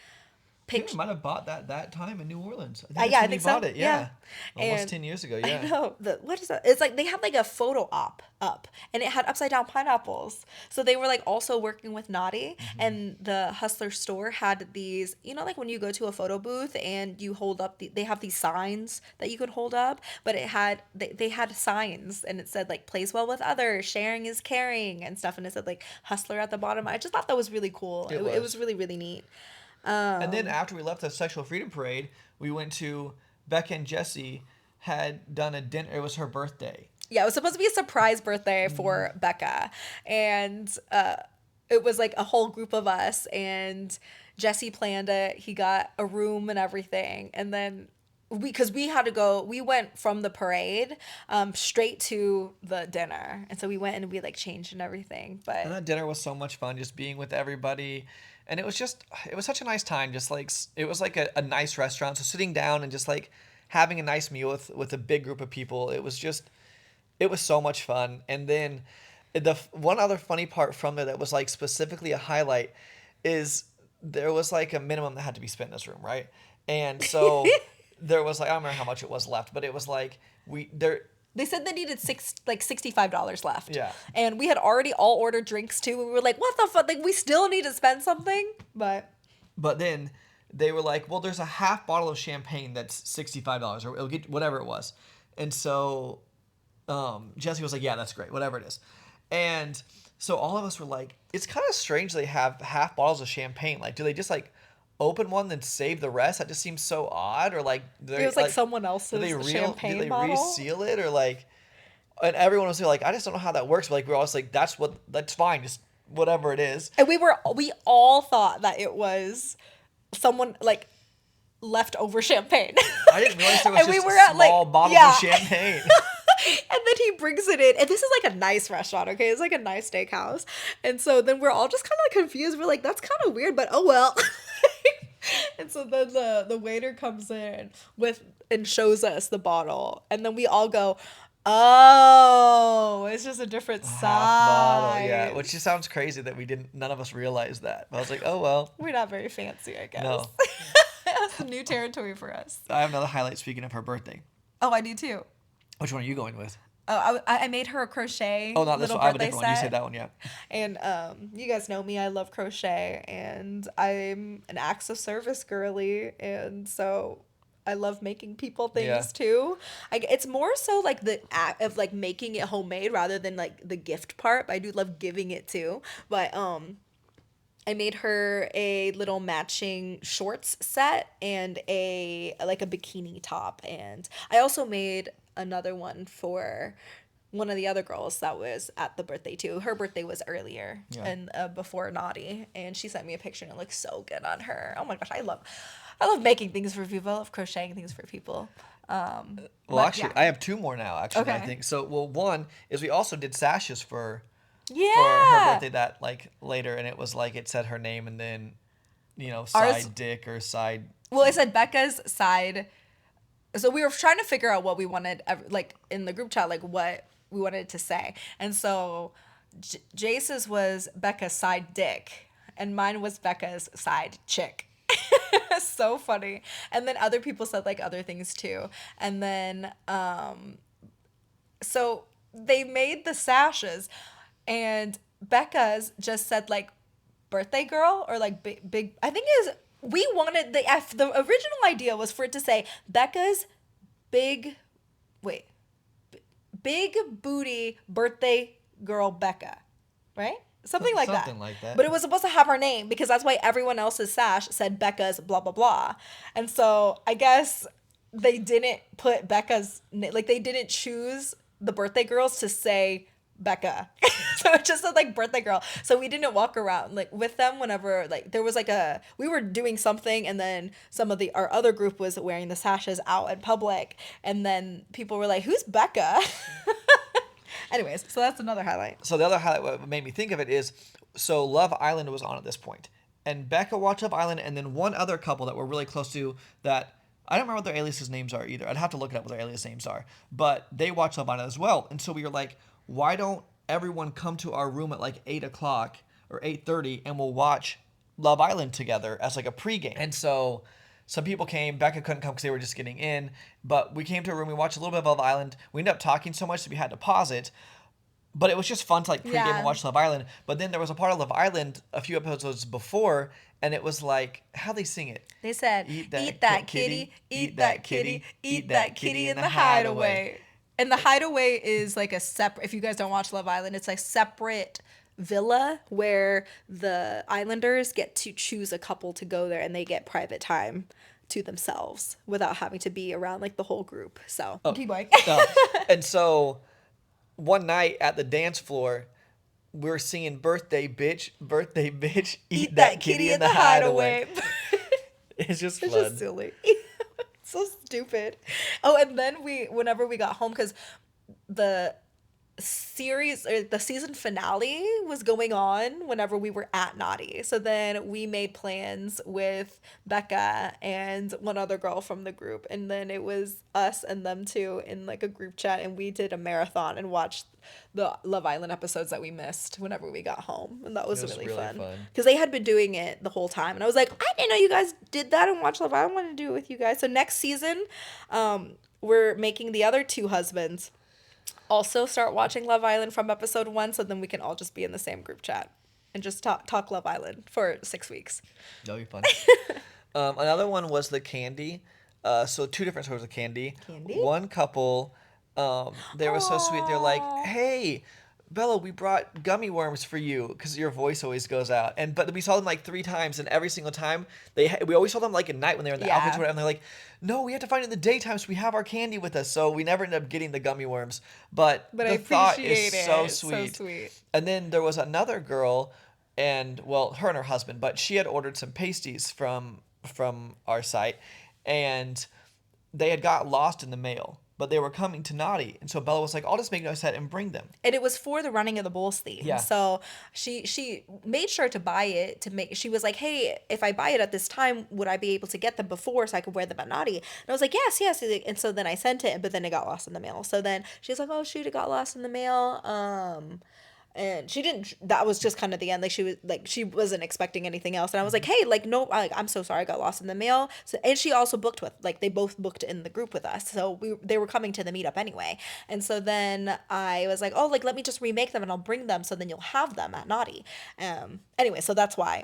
S4: I think
S5: picture.
S4: we might have bought that time in New Orleans. I think
S5: Yeah,
S4: that's
S5: I
S4: when
S5: think
S4: we
S5: so.
S4: bought it.
S5: Yeah.
S4: Almost
S5: And
S4: 10 years ago.
S5: I
S4: Yeah.
S5: know. What is that? It's like they had like a photo op up, and it had upside down pineapples. So they were like also working with Naughty, and the Hustler store had these, like when you go to a photo booth and you hold up, they have these signs that you could hold up, but they had signs, and it said like plays well with others, sharing is caring, and stuff, and it said like Hustler at the bottom. I just thought that was really cool.
S4: It
S5: It
S4: was.
S5: was really, really neat.
S4: And then after we left the Sexual Freedom Parade, we went to Becca and Jesse had done a dinner. It was her birthday.
S5: Yeah, it was supposed to be a surprise birthday for Becca. And it was like a whole group of us, and Jesse planned it. He got a room and everything. And then because we had to go, we went from the parade straight to the dinner. And so we went and we like changed and everything. But
S4: And that dinner was so much fun, just being with everybody. And it was such a nice time. Just like, it was like a nice restaurant. So sitting down and just like having a nice meal with a big group of people, it was so much fun. And then one other funny part from it that was like specifically a highlight is there was like a minimum that had to be spent in this room, right? And so there was like, I don't remember how much it was left, but it was like
S5: they said they needed $65 left.
S4: Yeah.
S5: And we had already all ordered drinks too. And we were like, what the fuck? Like, we still need to spend something? But
S4: then they were like, well, there's a half bottle of champagne that's $65, or it'll get whatever it was. And so Jesse was like, yeah, that's great, whatever it is. And So all of us were like, it's kind of strange they have half bottles of champagne. Like, do they just like open one then save the rest? That just seems so odd. Or like,
S5: It was like someone else's champagne
S4: did they
S5: bottle.
S4: reseal it or like? And everyone was like, I just don't know how that works. But like we're always like, that's fine, just whatever it is.
S5: And we all thought that it was someone like leftover champagne.
S4: I didn't realize there was
S5: And
S4: just
S5: we were at,
S4: small
S5: like,
S4: bottles
S5: yeah.
S4: of champagne.
S5: And then he brings it in, and this is like a nice restaurant, okay? It's like a nice steakhouse. And so then we're all just kind of like confused. We're like, that's kind of weird, but oh well. And so then the waiter comes in and shows us the bottle, and then we all go, oh, it's just a different size.
S4: Half bottle, yeah. Which just sounds crazy that none of us realized that. But I was like, oh well.
S5: We're not very fancy, I guess.
S4: No.
S5: That's new territory for us.
S4: I have another highlight speaking of her birthday.
S5: Oh, I do too.
S4: Which one are you going with?
S5: Oh, I made her a crochet.
S4: Oh, not this
S5: little
S4: one. I have a
S5: birthday
S4: different one. You
S5: set.
S4: said that one, yeah.
S5: And you guys know me. I love crochet, and I'm an acts of service girly, and so I love making people things too. It's more so like the act of like making it homemade rather than like the gift part. But I do love giving it too. But I made her a little matching shorts set and a bikini top, and I also made another one for one of the other girls that was at the birthday too. Her birthday was earlier and before Naughty, and she sent me a picture and it looked so good on her. Oh my gosh, I love making things for people. I love crocheting things for people.
S4: I have two more now. Actually,
S5: Okay.
S4: I think so. Well, one is we also did sashes for her
S5: Yeah.
S4: birthday that like later, and it was like it said her name and then side
S5: Ours-
S4: dick or side.
S5: Well, it said Becca's side. So we were trying to figure out what we wanted, like in the group chat, like what we wanted to say. And so Jase's was Becca's side dick, and mine was Becca's side chick. So funny. And then other people said like other things too. And then so they made the sashes, and Becca's just said like birthday girl or like big I think is we wanted the original idea was for it to say Becca's big booty birthday girl Becca, right? Something like that.
S4: Something like that.
S5: But it was supposed to have her name because that's why everyone else's sash said Becca's blah blah blah. And so I guess they didn't put Becca's like they didn't choose the birthday girls to say Becca. So it just said like birthday girl. So we didn't walk around like with them whenever like there was like we were doing something, and then some of our other group was wearing the sashes out in public, and then people were like, who's Becca? Anyways, so that's another highlight.
S4: So the other highlight, what made me think of it is, so Love Island was on at this point, and Becca watched Love Island, and then one other couple that we're really close to that I don't remember what their aliases names are either. I'd have to look it up what their alias names are, but they watched Love Island as well, and so we were like, why don't everyone come to our room at like 8:00 or 8:30 and we'll watch Love Island together as like a pregame. And so some people came. Becca couldn't come because they were just getting in. But we came to a room. We watched a little bit of Love Island. We ended up talking so much that we had to pause it. But it was just fun to like pregame and watch Love Island. But then there was a part of Love Island a few episodes before, and it was like how they sing it.
S5: They said, eat that kitty, eat that kitty, eat that kitty in the hideaway. And the hideaway is like a separate, if you guys don't watch Love Island, it's a separate villa where the islanders get to choose a couple to go there, and they get private time to themselves without having to be around like the whole group. So keep going.
S4: And so one night at the dance floor, we're singing birthday bitch, eat that kitty in the hideaway. It's just fun.
S5: It's just silly. So stupid. Oh, and then whenever we got home, because the series or the season finale was going on whenever we were at Naughty. So then we made plans with Becca and one other girl from the group, and then it was us and them two in like a group chat, and we did a marathon and watched the Love Island episodes that we missed whenever we got home, and that was really fun because they had been doing it the whole time, and I was like, I didn't know you guys did that and watch Love Island. I want to do it with you guys. So next season we're making the other two husbands also start watching Love Island from episode 1, so then we can all just be in the same group chat and just talk Love Island for 6 weeks.
S4: That'll be fun. Another one was the candy. So 2 different sorts of candy.
S5: Candy?
S4: One couple, they were so sweet. They're like, hey, Bella, we brought gummy worms for you because your voice always goes out. But we saw them like 3 times, and every single time we always saw them like at night when they were in the outfits, or whatever, and they're like, no, we have to find it in the daytime, so we have our candy with us. So we never ended up getting the gummy worms. But
S5: I
S4: the thought
S5: appreciate
S4: is so
S5: it.
S4: sweet.
S5: So sweet.
S4: And then there was another girl, and well, her and her husband, but she had ordered some pasties from our site, and they had got lost in the mail. But they were coming to Naughty, and so Bella was like, "I'll just make notes of that and bring them."
S5: And it was for the running of the bulls theme.
S4: Yeah.
S5: So she made sure to buy it to make. She was like, "Hey, if I buy it at this time, would I be able to get them before so I could wear them at Naughty?" And I was like, "Yes, yes." And so then I sent it, but then it got lost in the mail. So then she was like, "Oh shoot, it got lost in the mail." And she didn't. That was just kind of the end. Like she wasn't expecting anything else. And I was like, "Hey, like no, I'm so sorry, I got lost in the mail." So and she also booked with they both booked in the group with us. So they were coming to the meetup anyway. And so then I was like, "Oh, like let me just remake them and I'll bring them so then you'll have them at Naughty." Anyway, so that's why.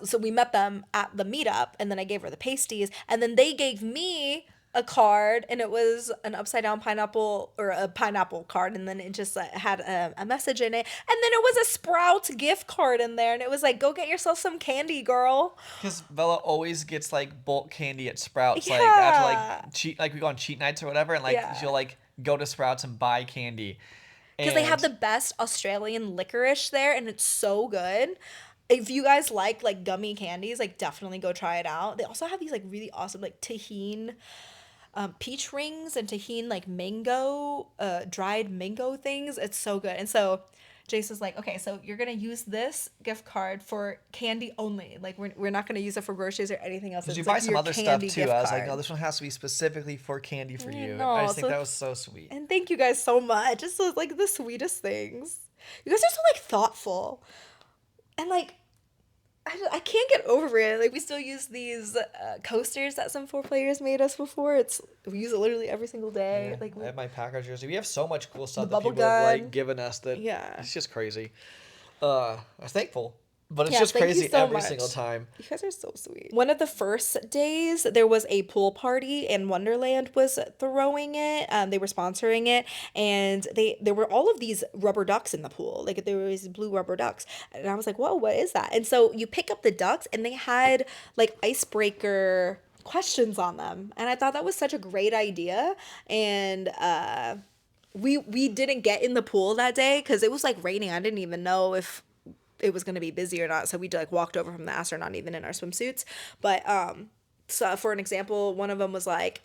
S5: So we met them at the meetup, and then I gave her the pasties, and then they gave me a card, and it was an upside down pineapple, or a pineapple card, and then it just had a message in it, and then it was a Sprouts gift card in there, and it was like, go get yourself some candy, girl.
S4: Because Bella always gets like bulk candy at Sprouts, like
S5: Yeah.
S4: after like cheat, like we go on cheat nights or whatever, and like
S5: Yeah.
S4: she'll like go to Sprouts and buy candy.
S5: Because they have the
S4: And-
S5: best Australian licorice there, and it's so good. If you guys like gummy candies, like definitely go try it out. They also have these like really awesome like tahine peach rings and tahine like mango, dried mango things. It's so good. And so Jase is like, okay, so you're gonna use this gift card for candy only. Like we're not gonna use it for groceries or anything else.
S4: Because you
S5: It's
S4: buy
S5: like
S4: some
S5: your
S4: other stuff
S5: candy
S4: too.
S5: gift
S4: I was like,
S5: card.
S4: no, this one has to be specifically for candy for you.
S5: know,
S4: I just think
S5: so-
S4: that was so sweet.
S5: And thank you guys so much. It's so, like the sweetest things. You guys are so like thoughtful, and like I can't get over it. Like we still use these coasters that some 4 players made us before. We use it literally every single day.
S4: Yeah,
S5: Like
S4: I have my Packer jersey. We have so much cool stuff that
S5: bubble
S4: people have like
S5: gun.
S4: given us that
S5: Yeah.
S4: it's just crazy. I'm thankful, but it's
S5: Yeah,
S4: just
S5: thank you
S4: crazy
S5: so
S4: every
S5: much.
S4: single time.
S5: You guys are so sweet. One of the first days, there was a pool party, and Wonderland was throwing it. They were sponsoring it, and there were all of these rubber ducks in the pool. Like there were these blue rubber ducks, and I was like, "Whoa, what is that?" And so you pick up the ducks, and they had like icebreaker questions on them, and I thought that was such a great idea. And we didn't get in the pool that day because it was like raining. I didn't even know if it was going to be busy or not, so we like walked over from the astronaut even in our swimsuits. But so for an example, one of them was like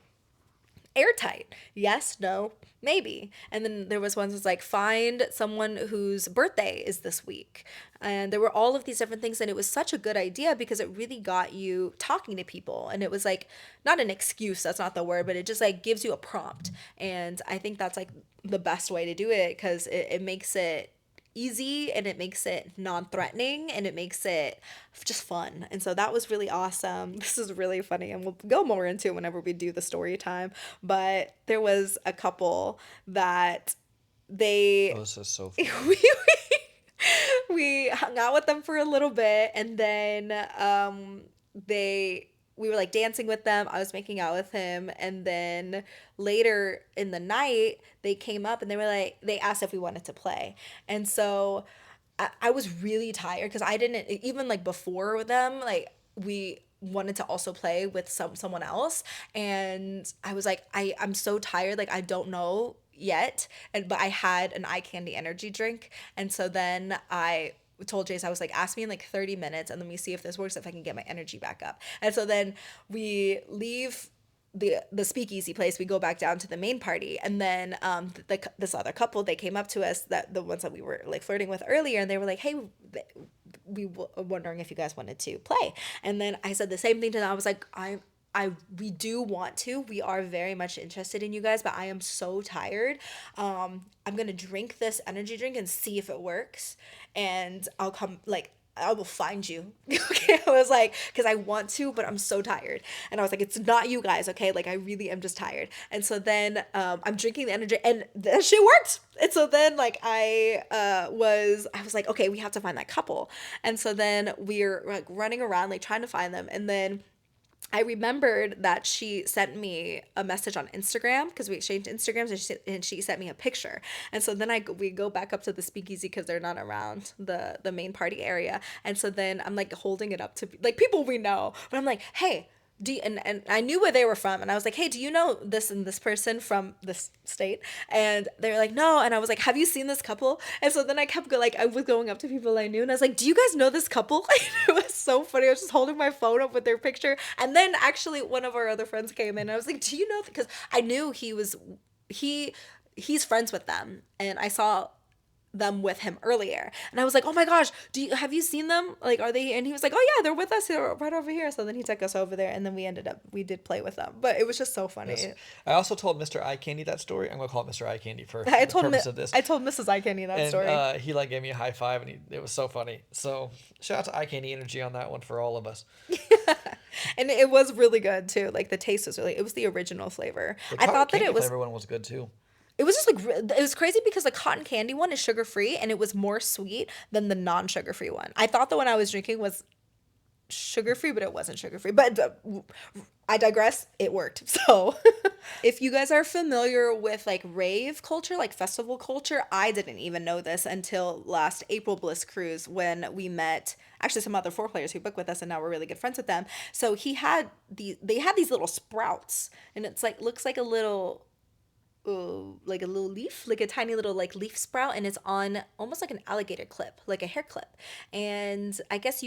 S5: airtight, yes, no, maybe. And then there was one that's like, find someone whose birthday is this week. And there were all of these different things, and it was such a good idea because it really got you talking to people. And it was like not an excuse, that's not the word, but it just like gives you a prompt. And I think that's like the best way to do it, because it makes it easy, and it makes it non-threatening, and it makes it just fun. And so that was really awesome. This is really funny, and we'll go more into it whenever we do the story time. But there was a couple that they
S4: Oh, this is so funny.
S5: we hung out with them for a little bit, and then we were like dancing with them. I was making out with him, and then later in the night they came up and they asked if we wanted to play. And so I was really tired because I didn't even like before them, like we wanted to also play with someone else, and I was like, I'm so tired, like I don't know yet. But I had an eye candy energy drink, and so then I told Jase, I was like, ask me in like 30 minutes and let me see if this works, if I can get my energy back up. And so then we leave the speakeasy place, we go back down to the main party, and then this other couple, they came up to us, that the ones that we were like flirting with earlier, and they were like, hey, we were wondering if you guys wanted to play. And then I said the same thing to them. I was like, we do want to. We are very much interested in you guys, but I am so tired. I'm gonna drink this energy drink and see if it works, and I'll come, like, I will find you. Okay, I was like, because I want to, but I'm so tired. And I was like, it's not you guys, okay? Like, I really am just tired. And so then I'm drinking the energy, and that shit worked. And so then, like, I was like, okay, we have to find that couple. And so then we're like running around, like trying to find them, and then I remembered that she sent me a message on Instagram because we exchanged Instagrams, and she sent me a picture. And so then we go back up to the speakeasy because they're not around the main party area. And so then I'm like holding it up to like people we know, but I'm like, hey. And I knew where they were from, and I was like, hey, do you know this and this person from this state? And they were like, no. And I was like, have you seen this couple? And so then I kept I was going up to people I knew, and I was like, do you guys know this couple? It was so funny. I was just holding my phone up with their picture, and then actually one of our other friends came in, and I was like, do you know, because I knew he's friends with them, and I saw them with him earlier, and I was like, oh my gosh, have you seen them, like, are they? And he was like, oh yeah, they're with us, they're right over here. So then he took us over there, and then we did play with them, but it was just so funny.
S4: Yes. I also told Mr. Eye Candy that story. I'm gonna call it Mr. Eye Candy for
S5: I
S4: the
S5: told
S4: purpose of this.
S5: I told Mrs. Eye Candy that story.
S4: He like gave me a high five, and it was so funny. So shout out to Eye Candy Energy on that one for all of us.
S5: And it was really good too. Like the taste was it was the original flavor.
S4: The
S5: I thought that
S4: candy
S5: it was
S4: flavor one was good too.
S5: It was just it was crazy because the cotton candy one is sugar free, and it was more sweet than the non sugar free one. I thought the one I was drinking was sugar free, but it wasn't sugar free. But I digress. It worked. So if you guys are familiar with like rave culture, like festival culture, I didn't even know this until last April Bliss cruise when we met actually some other 4 players who booked with us, and now we're really good friends with them. So they had these little sprouts, and it's like looks like a little leaf, like a tiny little like leaf sprout, and it's on almost like an alligator clip, like a hair clip. And I guess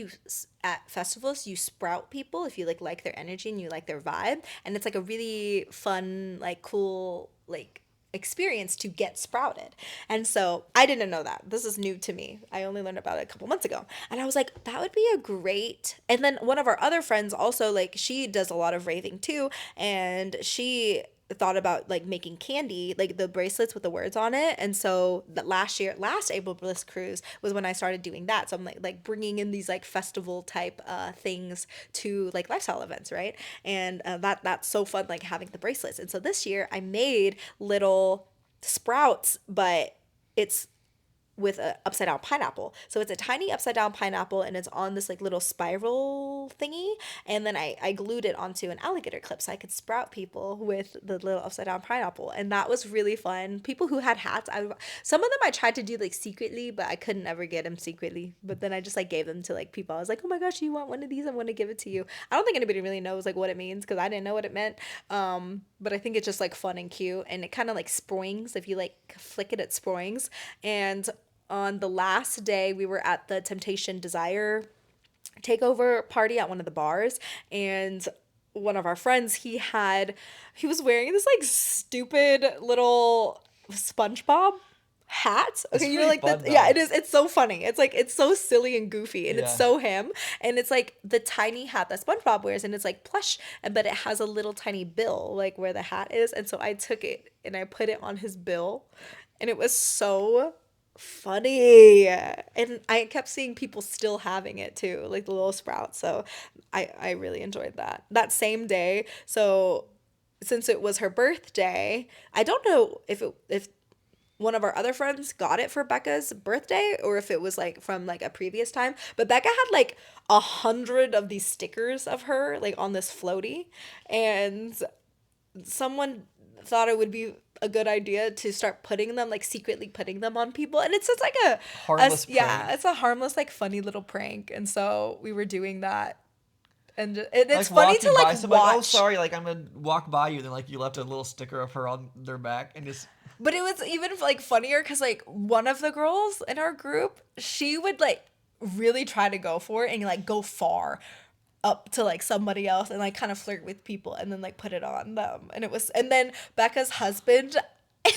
S5: at festivals you sprout people if you like their energy and you like their vibe, and it's like a really fun, like cool, like experience to get sprouted. And so I didn't know that. This is new to me. I only learned about it a couple months ago, and I was like, that would be a great. And then one of our other friends also, like, she does a lot of raving too, and she thought about like making candy, like the bracelets with the words on it. And so that last April Bliss cruise was when I started doing that. So I'm like bringing in these like festival type things to like lifestyle events, right? And that's so fun, like having the bracelets. And so this year I made little sprouts, but it's with a upside down pineapple. So it's a tiny upside down pineapple, and it's on this like little spiral thingy. And then I glued it onto an alligator clip so I could sprout people with the little upside down pineapple. And that was really fun. People who had hats, some of them I tried to do like secretly, but I couldn't ever get them secretly. But then I just like gave them to like people. I was like, oh my gosh, you want one of these? I want to give it to you. I don't think anybody really knows like what it means because I didn't know what it meant. But I think it's just like fun and cute, and it kind of like springs if you like flick it, it springs. And on the last day, we were at the Temptation Desire takeover party at one of the bars, and one of our friends, he was wearing this like stupid little SpongeBob hat. Okay, you're like that. Yeah, it is. It's so funny. It's like it's so silly and goofy, and it's so him. And it's like the tiny hat that SpongeBob wears, and it's like plush, but it has a little tiny bill like where the hat is. And so I took it and I put it on his bill, and it was so funny. And I kept seeing people still having it too, like the little sprouts. So I really enjoyed that same day. So since it was her birthday, I don't know if one of our other friends got it for Becca's birthday or if it was like from like a previous time, but Becca had like 100 of these stickers of her like on this floaty, and someone thought it would be a good idea to start putting them, like secretly putting them on people. And it's just like a
S4: harmless prank.
S5: Yeah, it's a harmless, like funny little prank. And so we were doing that. And it's
S4: like
S5: funny to like watch.
S4: Like, oh, sorry, like I'm gonna walk by you, then like you left a little sticker of her on their back and just.
S5: But it was even like funnier because like one of the girls in our group, she would like really try to go for it and like go far up to like somebody else and like kind of flirt with people and then like put it on them. And then Becca's husband, we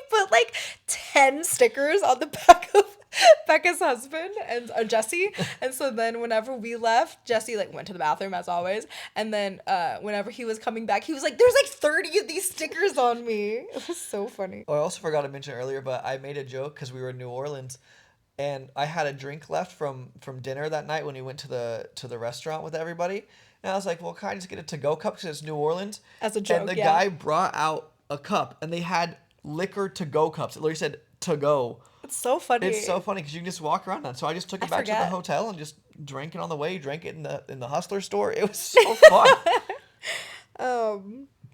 S5: put like 10 stickers on the back of Becca's husband and Jesse. And so then whenever we left, Jesse like went to the bathroom as always. And then whenever he was coming back, he was like, there's like 30 of these stickers on me. It was so funny.
S4: Oh, I also forgot to mention earlier, but I made a joke because we were in New Orleans. And I had a drink left from dinner that night when we went to the restaurant with everybody. And I was like, well, can I just get a to-go cup because it's New Orleans?
S5: As a joke,
S4: and the guy brought out a cup, and they had liquor to-go cups. It literally said to-go.
S5: It's so funny.
S4: It's so funny because you can just walk around that. So I just took it back to the hotel and just drank it on the way, drank it in the Hustler store. It was so fun.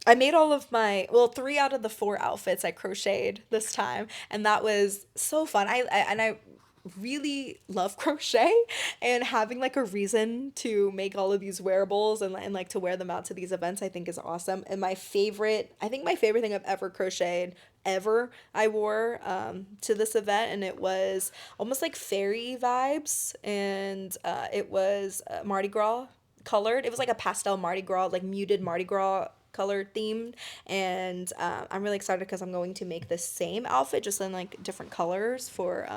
S5: I made all of my 3 out of the 4 outfits I crocheted this time, and that was so fun. I really love crochet, and having like a reason to make all of these wearables and like to wear them out to these events I think is awesome. And my favorite thing I've ever crocheted I wore to this event, and it was almost like fairy vibes, and it was Mardi Gras colored. It was like a pastel Mardi Gras, like muted Mardi Gras color themed, and I'm really excited because I'm going to make the same outfit just in like different colors for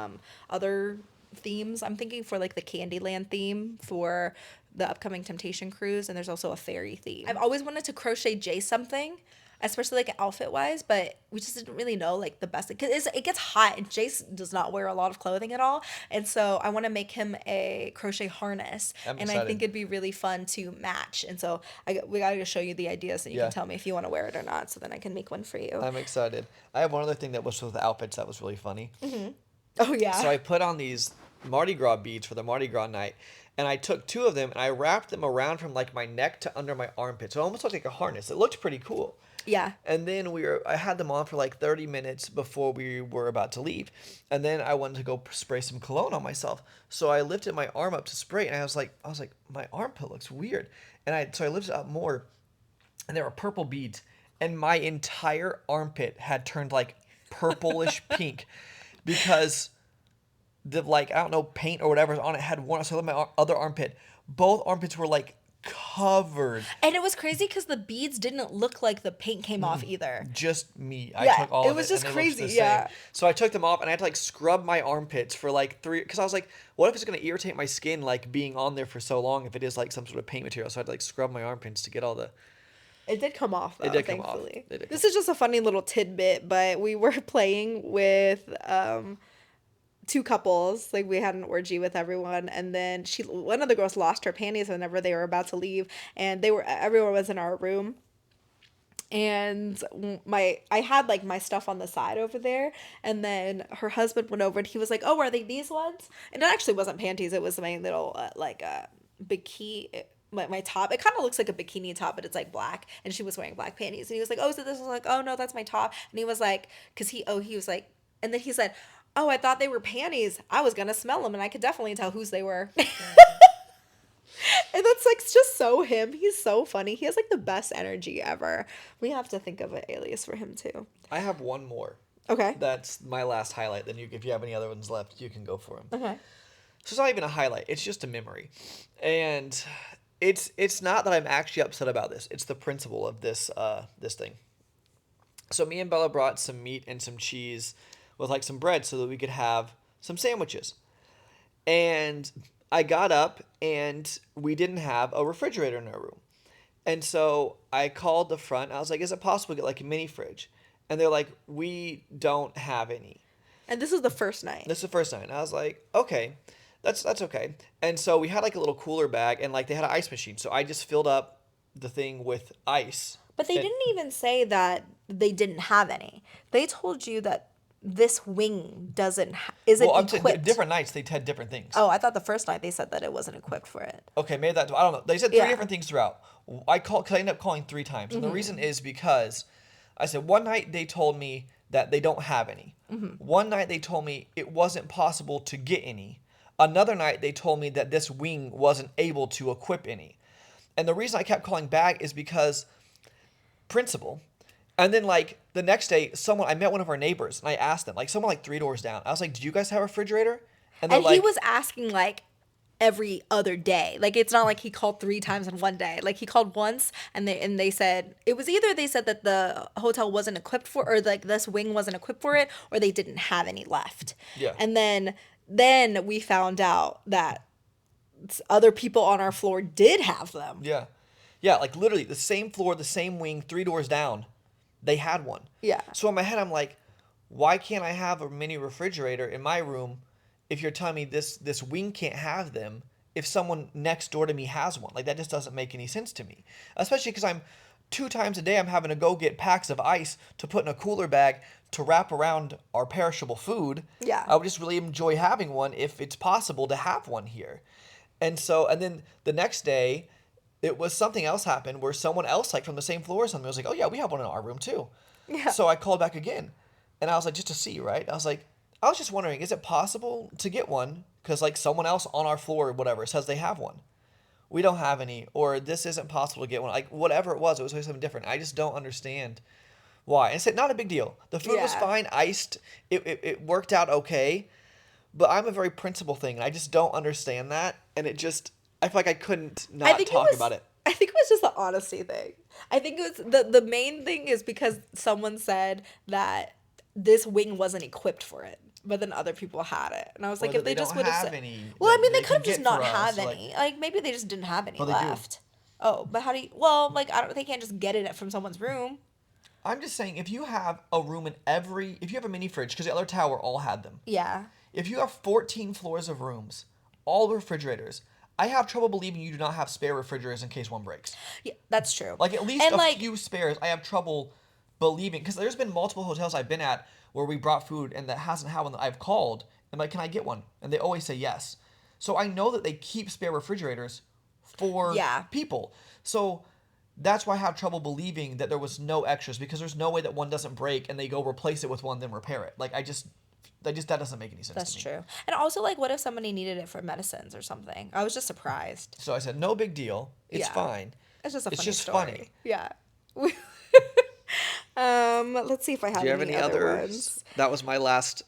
S5: other themes. I'm thinking for like the Candyland theme for the upcoming Temptation Cruise, and there's also a fairy theme. I've always wanted to crochet Jase something, especially like outfit wise, but we just didn't really know like the best, because it gets hot and Jase does not wear a lot of clothing at all, and so I want to make him a crochet harness.
S4: I'm
S5: and
S4: excited.
S5: I think it'd be really fun to match, and so we gotta show you the ideas, and you
S4: Yeah.
S5: can tell me if you want to wear it or not, so then I can make one for you.
S4: I'm excited. I have one other thing that was with the outfits that was really funny.
S5: Oh yeah.
S4: So I put on these Mardi Gras beads for the Mardi Gras night, and I took 2 of them and I wrapped them around from like my neck to under my armpit. So it almost looked like a harness. It looked pretty cool.
S5: Yeah.
S4: And then I had them on for like 30 minutes before we were about to leave. And then I wanted to go spray some cologne on myself. So I lifted my arm up to spray, and I was like, my armpit looks weird. And so I lifted it up more, and there were purple beads, and my entire armpit had turned like purplish pink because the like, I don't know, paint or whatever on it had worn. So I lifted my other armpit. Both armpits were like covered.
S5: And it was crazy because the beads didn't look like the paint came off either.
S4: Just me.
S5: Yeah,
S4: I took all of it.
S5: it was just
S4: and they looked
S5: crazy,
S4: the same.
S5: yeah.
S4: So I took them off, and I had to like scrub my armpits for like 3, because I was like, what if it's going to irritate my skin like being on there for so long if it is like some sort of paint material? So I had to like scrub my armpits to get all the...
S5: It did come off, though,
S4: It did come off.
S5: thankfully.
S4: It did
S5: This
S4: come
S5: is just a funny little tidbit, but we were playing with 2 couples. Like, we had an orgy with everyone, and then one of the girls lost her panties whenever they were about to leave, and everyone was in our room. And I had like my stuff on the side over there, and then her husband went over and he was like, "Oh, are they these ones?" And it actually wasn't panties; it was my little bikini. My top, it kind of looks like a bikini top, but it's like black, and she was wearing black panties, and he was like, "Oh, so this was like, oh no, that's my top." And he was like, he was like, and then he said, "Oh, I thought they were panties. I was gonna smell them, and I could definitely tell whose they were." And that's like just so him. He's so funny. He has like the best energy ever. We have to think of an alias for him too.
S4: I have one more.
S5: Okay.
S4: That's my last highlight. Then if you have any other ones left, you can go for them.
S5: Okay.
S4: So it's not even a highlight. It's just a memory. And it's not that I'm actually upset about this. It's the principle of this thing. So me and Bella brought some meat and some cheese with like some bread so that we could have some sandwiches. And I got up and we didn't have a refrigerator in our room. And so I called the front. I was like, "Is it possible to get like a mini fridge?" And they're like, "We don't have any."
S5: And this is the first night.
S4: This is the first night. And I was like, "Okay, that's okay." And so we had like a little cooler bag, and like they had an ice machine. So I just filled up the thing with ice.
S5: But they didn't even say that they didn't have any. They told you that this wing isn't equipped.
S4: Different nights they had different things.
S5: Oh, I thought the first night they said that it wasn't equipped for it.
S4: Okay, maybe I don't know. They said 3
S5: Yeah.
S4: different things throughout. Because I ended up calling 3 times. And the reason is because I said one night they told me that they don't have any. One night they told me it wasn't possible to get any. Another night they told me that this wing wasn't able to equip any. And the reason I kept calling back is because principle. And then like the next day, I met one of our neighbors and I asked them, like someone like 3 doors down. I was like, "Do you guys have a refrigerator?"
S5: And
S4: they're
S5: he was asking like every other day. Like it's not like he called 3 times in one day. Like he called once, and they said it was either they said that the hotel wasn't equipped for, or like this wing wasn't equipped for it, or they didn't have any left.
S4: Yeah.
S5: And then we found out that other people on our floor did have them.
S4: Yeah. Yeah, like literally the same floor, the same wing, 3 doors down. They had one.
S5: Yeah.
S4: So in my head, I'm like, why can't I have a mini refrigerator in my room if you're telling me this wing can't have them if someone next door to me has one? Like, that just doesn't make any sense to me. Especially because 2 times a day, I'm having to go get packs of ice to put in a cooler bag to wrap around our perishable food.
S5: Yeah.
S4: I would just really enjoy having one if it's possible to have one here. And then the next day, it was something else happened where someone else, like from the same floor or something, was like, oh yeah, we have one in our room too.
S5: Yeah.
S4: So I called back again. And I was like, just to see, right? I was like, I was just wondering, is it possible to get one? Because like someone else on our floor or whatever says they have one. We don't have any, or this isn't possible to get one. Like whatever it was always something different. I just don't understand why. And said, not a big deal. The food was
S5: Yeah.
S4: fine, iced. It worked out okay. But I'm a very principle thing, and I just don't understand that. And it just, I feel like I couldn't not talk about it.
S5: I think it was just the honesty thing. I think it was the main thing is because someone said that this wing wasn't equipped for it, but then other people had it, and I was like,
S4: Or
S5: if
S4: that
S5: they
S4: they
S5: just
S4: don't
S5: would have
S4: have
S5: said,
S4: any
S5: well, I
S4: that
S5: mean, they
S4: they
S5: could have
S4: can
S5: just
S4: get
S5: not
S4: for
S5: have
S4: us,
S5: any. Like maybe they just didn't have any
S4: Well, they do.
S5: left. Oh, but how do you? Well, like I don't. They can't just get it from someone's room.
S4: I'm just saying, if you have a room if you have a mini fridge, because the other tower all had them.
S5: Yeah.
S4: If you have 14 floors of rooms, all refrigerators, I have trouble believing you do not have spare refrigerators in case one breaks.
S5: Yeah, that's true.
S4: Like at least
S5: and
S4: a
S5: like,
S4: few spares. I have trouble believing, because there's been multiple hotels I've been at where we brought food and that hasn't had one that I've called. I'm like, can I get one? And they always say yes. So I know that they keep spare refrigerators for
S5: Yeah.
S4: people. So that's why I have trouble believing that there was no extras, because there's no way that one doesn't break and they go replace it with one then repair it. Like that doesn't make any sense
S5: that's
S4: to me.
S5: true. And also, like, what if somebody needed it for medicines or something? I was just surprised.
S4: So I said, no big deal. It's
S5: Yeah.
S4: fine.
S5: It's just a
S4: It's
S5: funny
S4: just
S5: story.
S4: funny.
S5: Yeah. Let's see if I have,
S4: Do you have
S5: any
S4: any
S5: other
S4: others?
S5: ones.
S4: That was my last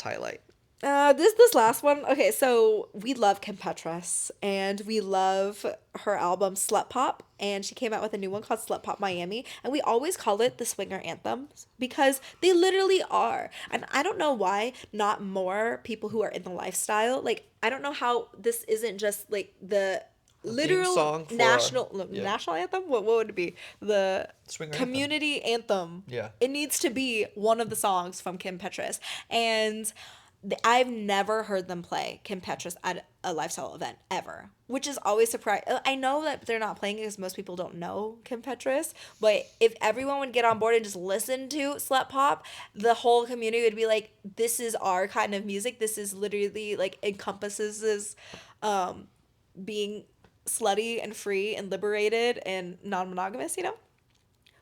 S4: highlight.
S5: This last one. Okay, so we love Kim Petras, and we love her album Slut Pop, and she came out with a new one called Slut Pop Miami, and we always call it the swinger anthems because they literally are. And I don't know why not more people who are in the lifestyle, like, I don't know how this isn't just like the literal
S4: song for-
S5: national
S4: yeah.
S5: national anthem. What would it be? The
S4: Swinger anthem.
S5: community anthem.
S4: Yeah.
S5: It needs to be one of the songs from Kim Petras. And I've never heard them play Kim Petras at a lifestyle event ever, which is always surprising. I know that they're not playing it because most people don't know Kim Petras, but if everyone would get on board and just listen to Slut Pop, the whole community would be like, this is our kind of music. This is literally like encompasses being slutty and free and liberated and non-monogamous, you know?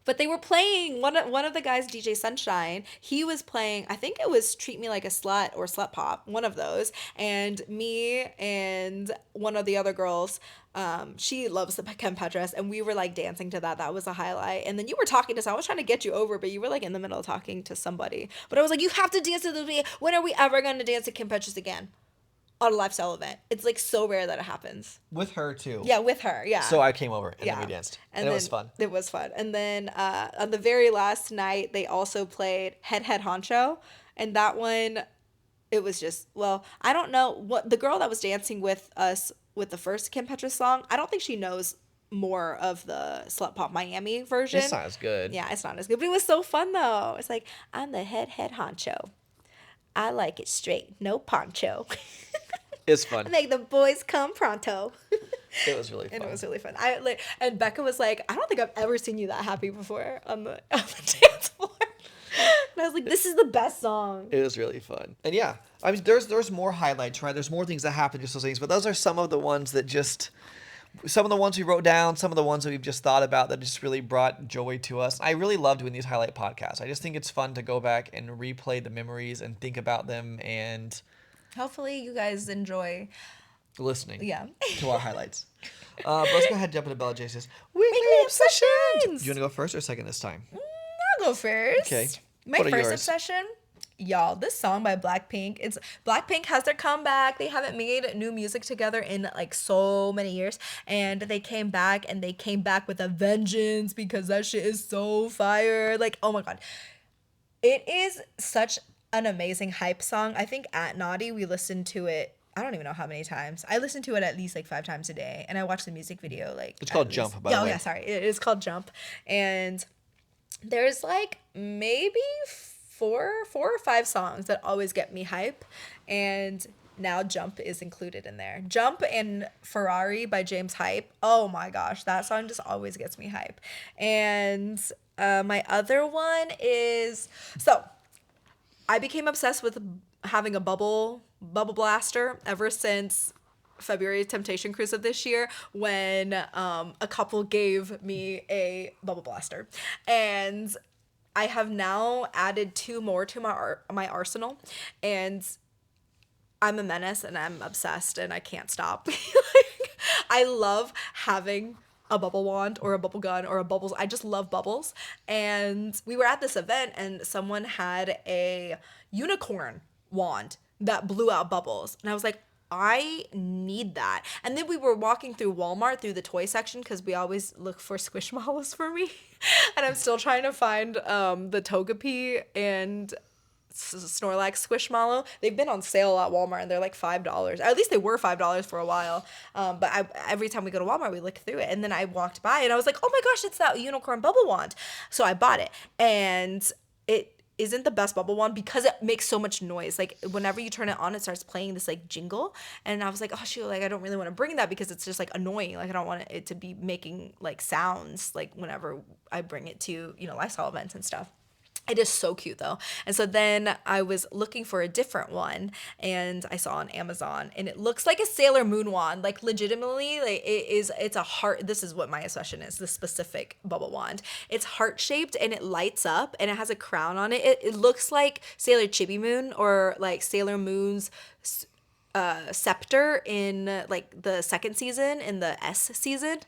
S5: But they were playing one of the guys, DJ Sunshine. He was playing. I think it was "Treat Me Like a Slut" or "Slut Pop," one of those. And me and one of the other girls, she loves the Kim Petras, and we were like dancing to that. That was a highlight. And then you were talking to someone. I was trying to get you over, but you were like in the middle of talking to somebody. But I was like, you have to dance to this. When are we ever going to dance to Kim Petras again? On a lifestyle event. It's like so rare that it happens.
S4: With her too.
S5: Yeah, with her. Yeah.
S4: So I came over and then we danced. And it was fun.
S5: It was fun. And then on the very last night, they also played Head Honcho. And that one, it was just, well, I don't know what the girl that was dancing with us with the first Kim Petras song, I don't think she knows more of the Slut Pop Miami version.
S4: It's not as good.
S5: Yeah, it's not as good. But it was so fun though. It's like, I'm the head honcho. I like it straight, no poncho.
S4: It's fun.
S5: Make the boys come pronto.
S4: It was really fun.
S5: And it was really fun. And Becca was like, I don't think I've ever seen you that happy before on the dance floor. And I was like, this is the best song.
S4: It was really fun. And yeah, I mean, there's more highlights, right? There's more things that happen, just those things. But those are some of the ones that just, some of the ones we wrote down, some of the ones that we've just thought about that just really brought joy to us. I really love doing these highlight podcasts. I just think it's fun to go back and replay the memories and think about them and
S3: Hopefully you guys enjoy.
S4: listening
S3: Yeah.
S4: to our highlights. But let's go ahead and jump into Bella Jase's Weekly
S5: Obsessions.
S4: Obsessions. Do you want to go first or second this time?
S3: I'll go first.
S4: Okay.
S3: My
S4: What are
S3: first
S4: yours?
S3: obsession, y'all, this song by Blackpink. Blackpink has their comeback. They haven't made new music together in like so many years, and they came back with a vengeance because that shit is so fire. Like, oh my god. It is such an amazing hype song. I think at Naughty we listened to it, I don't even know how many times. I listened to it at least like 5 times a day, and I watched the music video like
S4: It's called
S3: at
S4: Jump,
S3: least-
S4: by the
S3: Oh
S4: way.
S3: yeah, sorry. It is called Jump. And there's like maybe four or five songs that always get me hype, and now Jump is included in there. Jump and Ferrari by James Hype. Oh my gosh, that song just always gets me hype. And my other one is, so I became obsessed with having a bubble blaster ever since
S5: February Temptation Cruise of this year when a couple gave me a bubble blaster, and I have now added 2 more to my arsenal, and I'm a menace and I'm obsessed and I can't stop. Like, I love having a bubble wand or a bubble gun or a bubbles. I just love bubbles. And we were at this event and someone had a unicorn wand that blew out bubbles. And I was like, I need that. And then we were walking through Walmart through the toy section because we always look for squishmallows for me. And I'm still trying to find the Togepi and Snorlax Squishmallow. They've been on sale at Walmart and they're like $5. Or at least they were $5 for a while. But every time we go to Walmart, we look through it. And then I walked by and I was like, oh my gosh, it's that unicorn bubble wand. So I bought it. And it isn't the best bubble wand because it makes so much noise. Like whenever you turn it on, it starts playing this like jingle. And I was like, oh shoot, like I don't really want to bring that because it's just like annoying. Like I don't want it to be making like sounds like whenever I bring it to, lifestyle events and stuff. It is so cute though. And so then I was looking for a different one and I saw on Amazon and it looks like a Sailor Moon wand. Like legitimately, like it's a heart. This is what my obsession is, this specific bubble wand. It's heart shaped and it lights up and it has a crown on it. It looks like Sailor Chibi Moon or like Sailor Moon's scepter in like the second season, in the S season.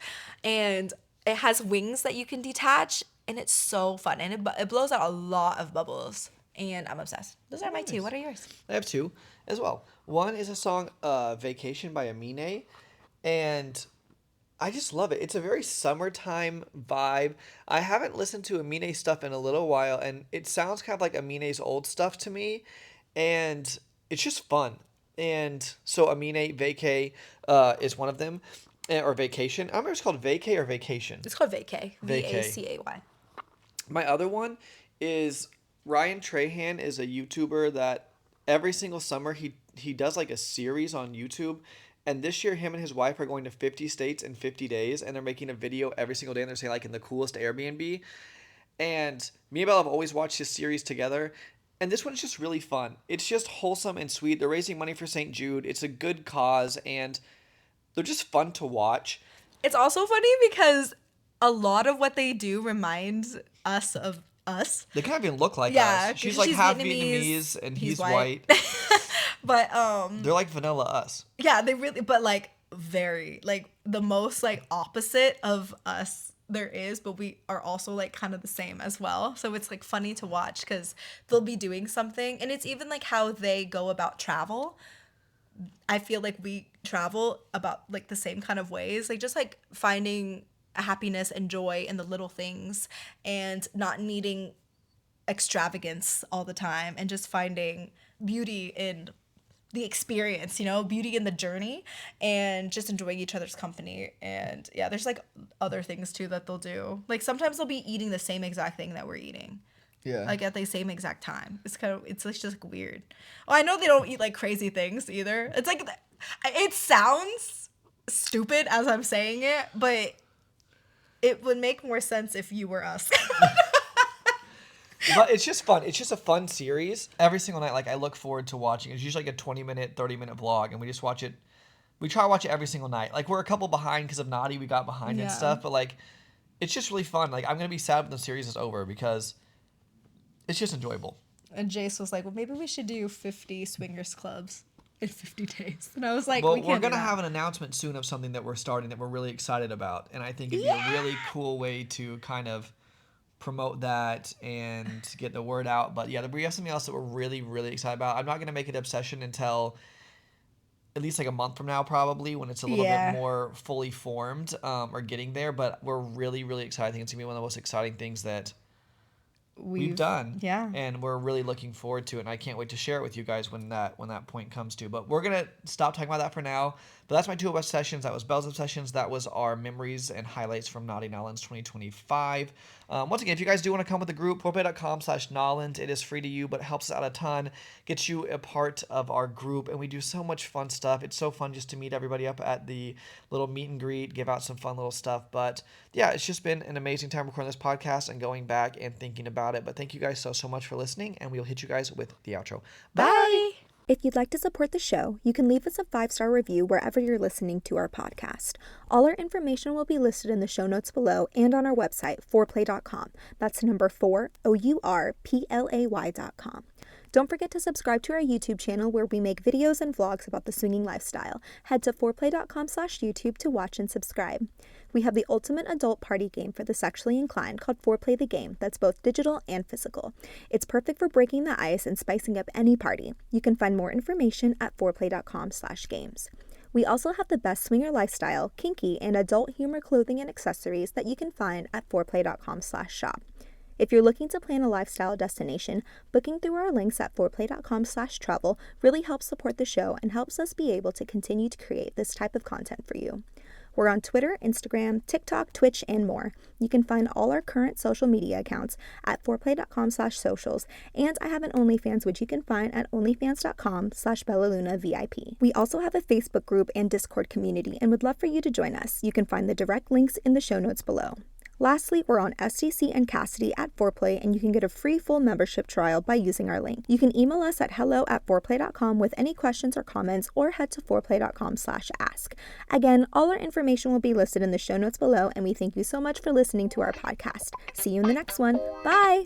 S5: And it has wings that you can detach. And it's so fun. And it blows out a lot of bubbles. And I'm obsessed. Those are my 2. What are yours?
S4: I have 2 as well. One is a song, Vacation by Amine. And I just love it. It's a very summertime vibe. I haven't listened to Amine stuff in a little while. And it sounds kind of like Amine's old stuff to me. And it's just fun. And so Amine, Vacay is one of them. Or Vacation. I don't remember if it's called Vacay or Vacation.
S5: It's called Vacay. Vacay.
S4: My other one is Ryan Trahan is a YouTuber that every single summer he does like a series on YouTube. And this year him and his wife are going to 50 states in 50 days. And they're making a video every single day. And they're saying like in the coolest Airbnb. And me and Bella have always watched this series together. And this one's just really fun. It's just wholesome and sweet. They're raising money for St. Jude. It's a good cause. And they're just fun to watch.
S3: It's also funny because a lot of what they do reminds us of us.
S4: They kind of even look like us. She's like half Vietnamese and he's white.
S3: But
S4: they're like vanilla us.
S3: Yeah, they really, but like very like the most like opposite of us there is, but we are also like kind of the same as well. So it's like funny to watch because they'll be doing something, and it's even like how they go about travel. I feel like we travel about like the same kind of ways, like just like finding a happiness and joy in the little things and not needing extravagance all the time and just finding beauty in the experience, beauty in the journey and just enjoying each other's company. And yeah, there's like other things too that they'll do. Like sometimes they'll be eating the same exact thing that we're eating.
S4: Yeah.
S3: Like at the same exact time. It's just like weird. Oh, I know they don't eat like crazy things either. It's like, it sounds stupid as I'm saying it, but it would make more sense if you were us.
S4: But it's just fun. It's just a fun series. Every single night, like I look forward to watching. It's usually like a 20-minute, 30-minute vlog, and we just watch it. We try to watch it every single night. Like we're a couple behind because of Naughty. We got behind and stuff, but like it's just really fun. Like I'm gonna be sad when the series is over because it's just enjoyable.
S3: And Jase was like, well, maybe we should do 50 swingers clubs in 50 days. And I was like,
S4: well,
S3: we're
S4: going to have an announcement soon of something that we're starting that we're really excited about. And I think it'd be a really cool way to kind of promote that and get the word out. But yeah, we have something else that we're really, really excited about. I'm not going to make it obsession until at least like a month from now, probably, when it's a little bit more fully formed or getting there. But we're really, really excited. I think it's going to be one of the most exciting things that we've done.
S3: Yeah.
S4: And we're really looking forward to it. And I can't wait to share it with you guys when that point comes to. But we're going to stop talking about that for now. But that's my 2 obsessions. That was Belle's obsessions. That was our memories and highlights from Naughty Nawlins 2025. Once again, if you guys do want to come with the group, foreplay.com/Nawlins. It is free to you, but it helps us out a ton. Gets you a part of our group. And we do so much fun stuff. It's so fun just to meet everybody up at the little meet and greet, give out some fun little stuff. But yeah, it's just been an amazing time recording this podcast and going back and thinking about it. But thank you guys so much for listening. And we'll hit you guys with the outro. Bye.
S2: If you'd like to support the show, you can leave us a 5-star review wherever you're listening to our podcast. All our information will be listed in the show notes below and on our website, fourplay.com. That's number 4, OURPLAY.com. Don't forget to subscribe to our YouTube channel where we make videos and vlogs about the swinging lifestyle. Head to fourplay.com/YouTube to watch and subscribe. We have the ultimate adult party game for the sexually inclined called Foreplay the Game that's both digital and physical. It's perfect for breaking the ice and spicing up any party. You can find more information at foreplay.com/games. We also have the best swinger lifestyle, kinky, and adult humor clothing and accessories that you can find at foreplay.com/shop. If you're looking to plan a lifestyle destination, booking through our links at foreplay.com/travel really helps support the show and helps us be able to continue to create this type of content for you. We're on Twitter, Instagram, TikTok, Twitch, and more. You can find all our current social media accounts at foreplay.com/socials, and I have an OnlyFans, which you can find at onlyfans.com/BellaLunaVIP. We also have a Facebook group and Discord community and would love for you to join us. You can find the direct links in the show notes below. Lastly, we're on STC and Cassidy at Foreplay, and you can get a free full membership trial by using our link. You can email us at hello@foreplay.com with any questions or comments, or head to foreplay.com/ask. Again, all our information will be listed in the show notes below, and we thank you so much for listening to our podcast. See you in the next one. Bye!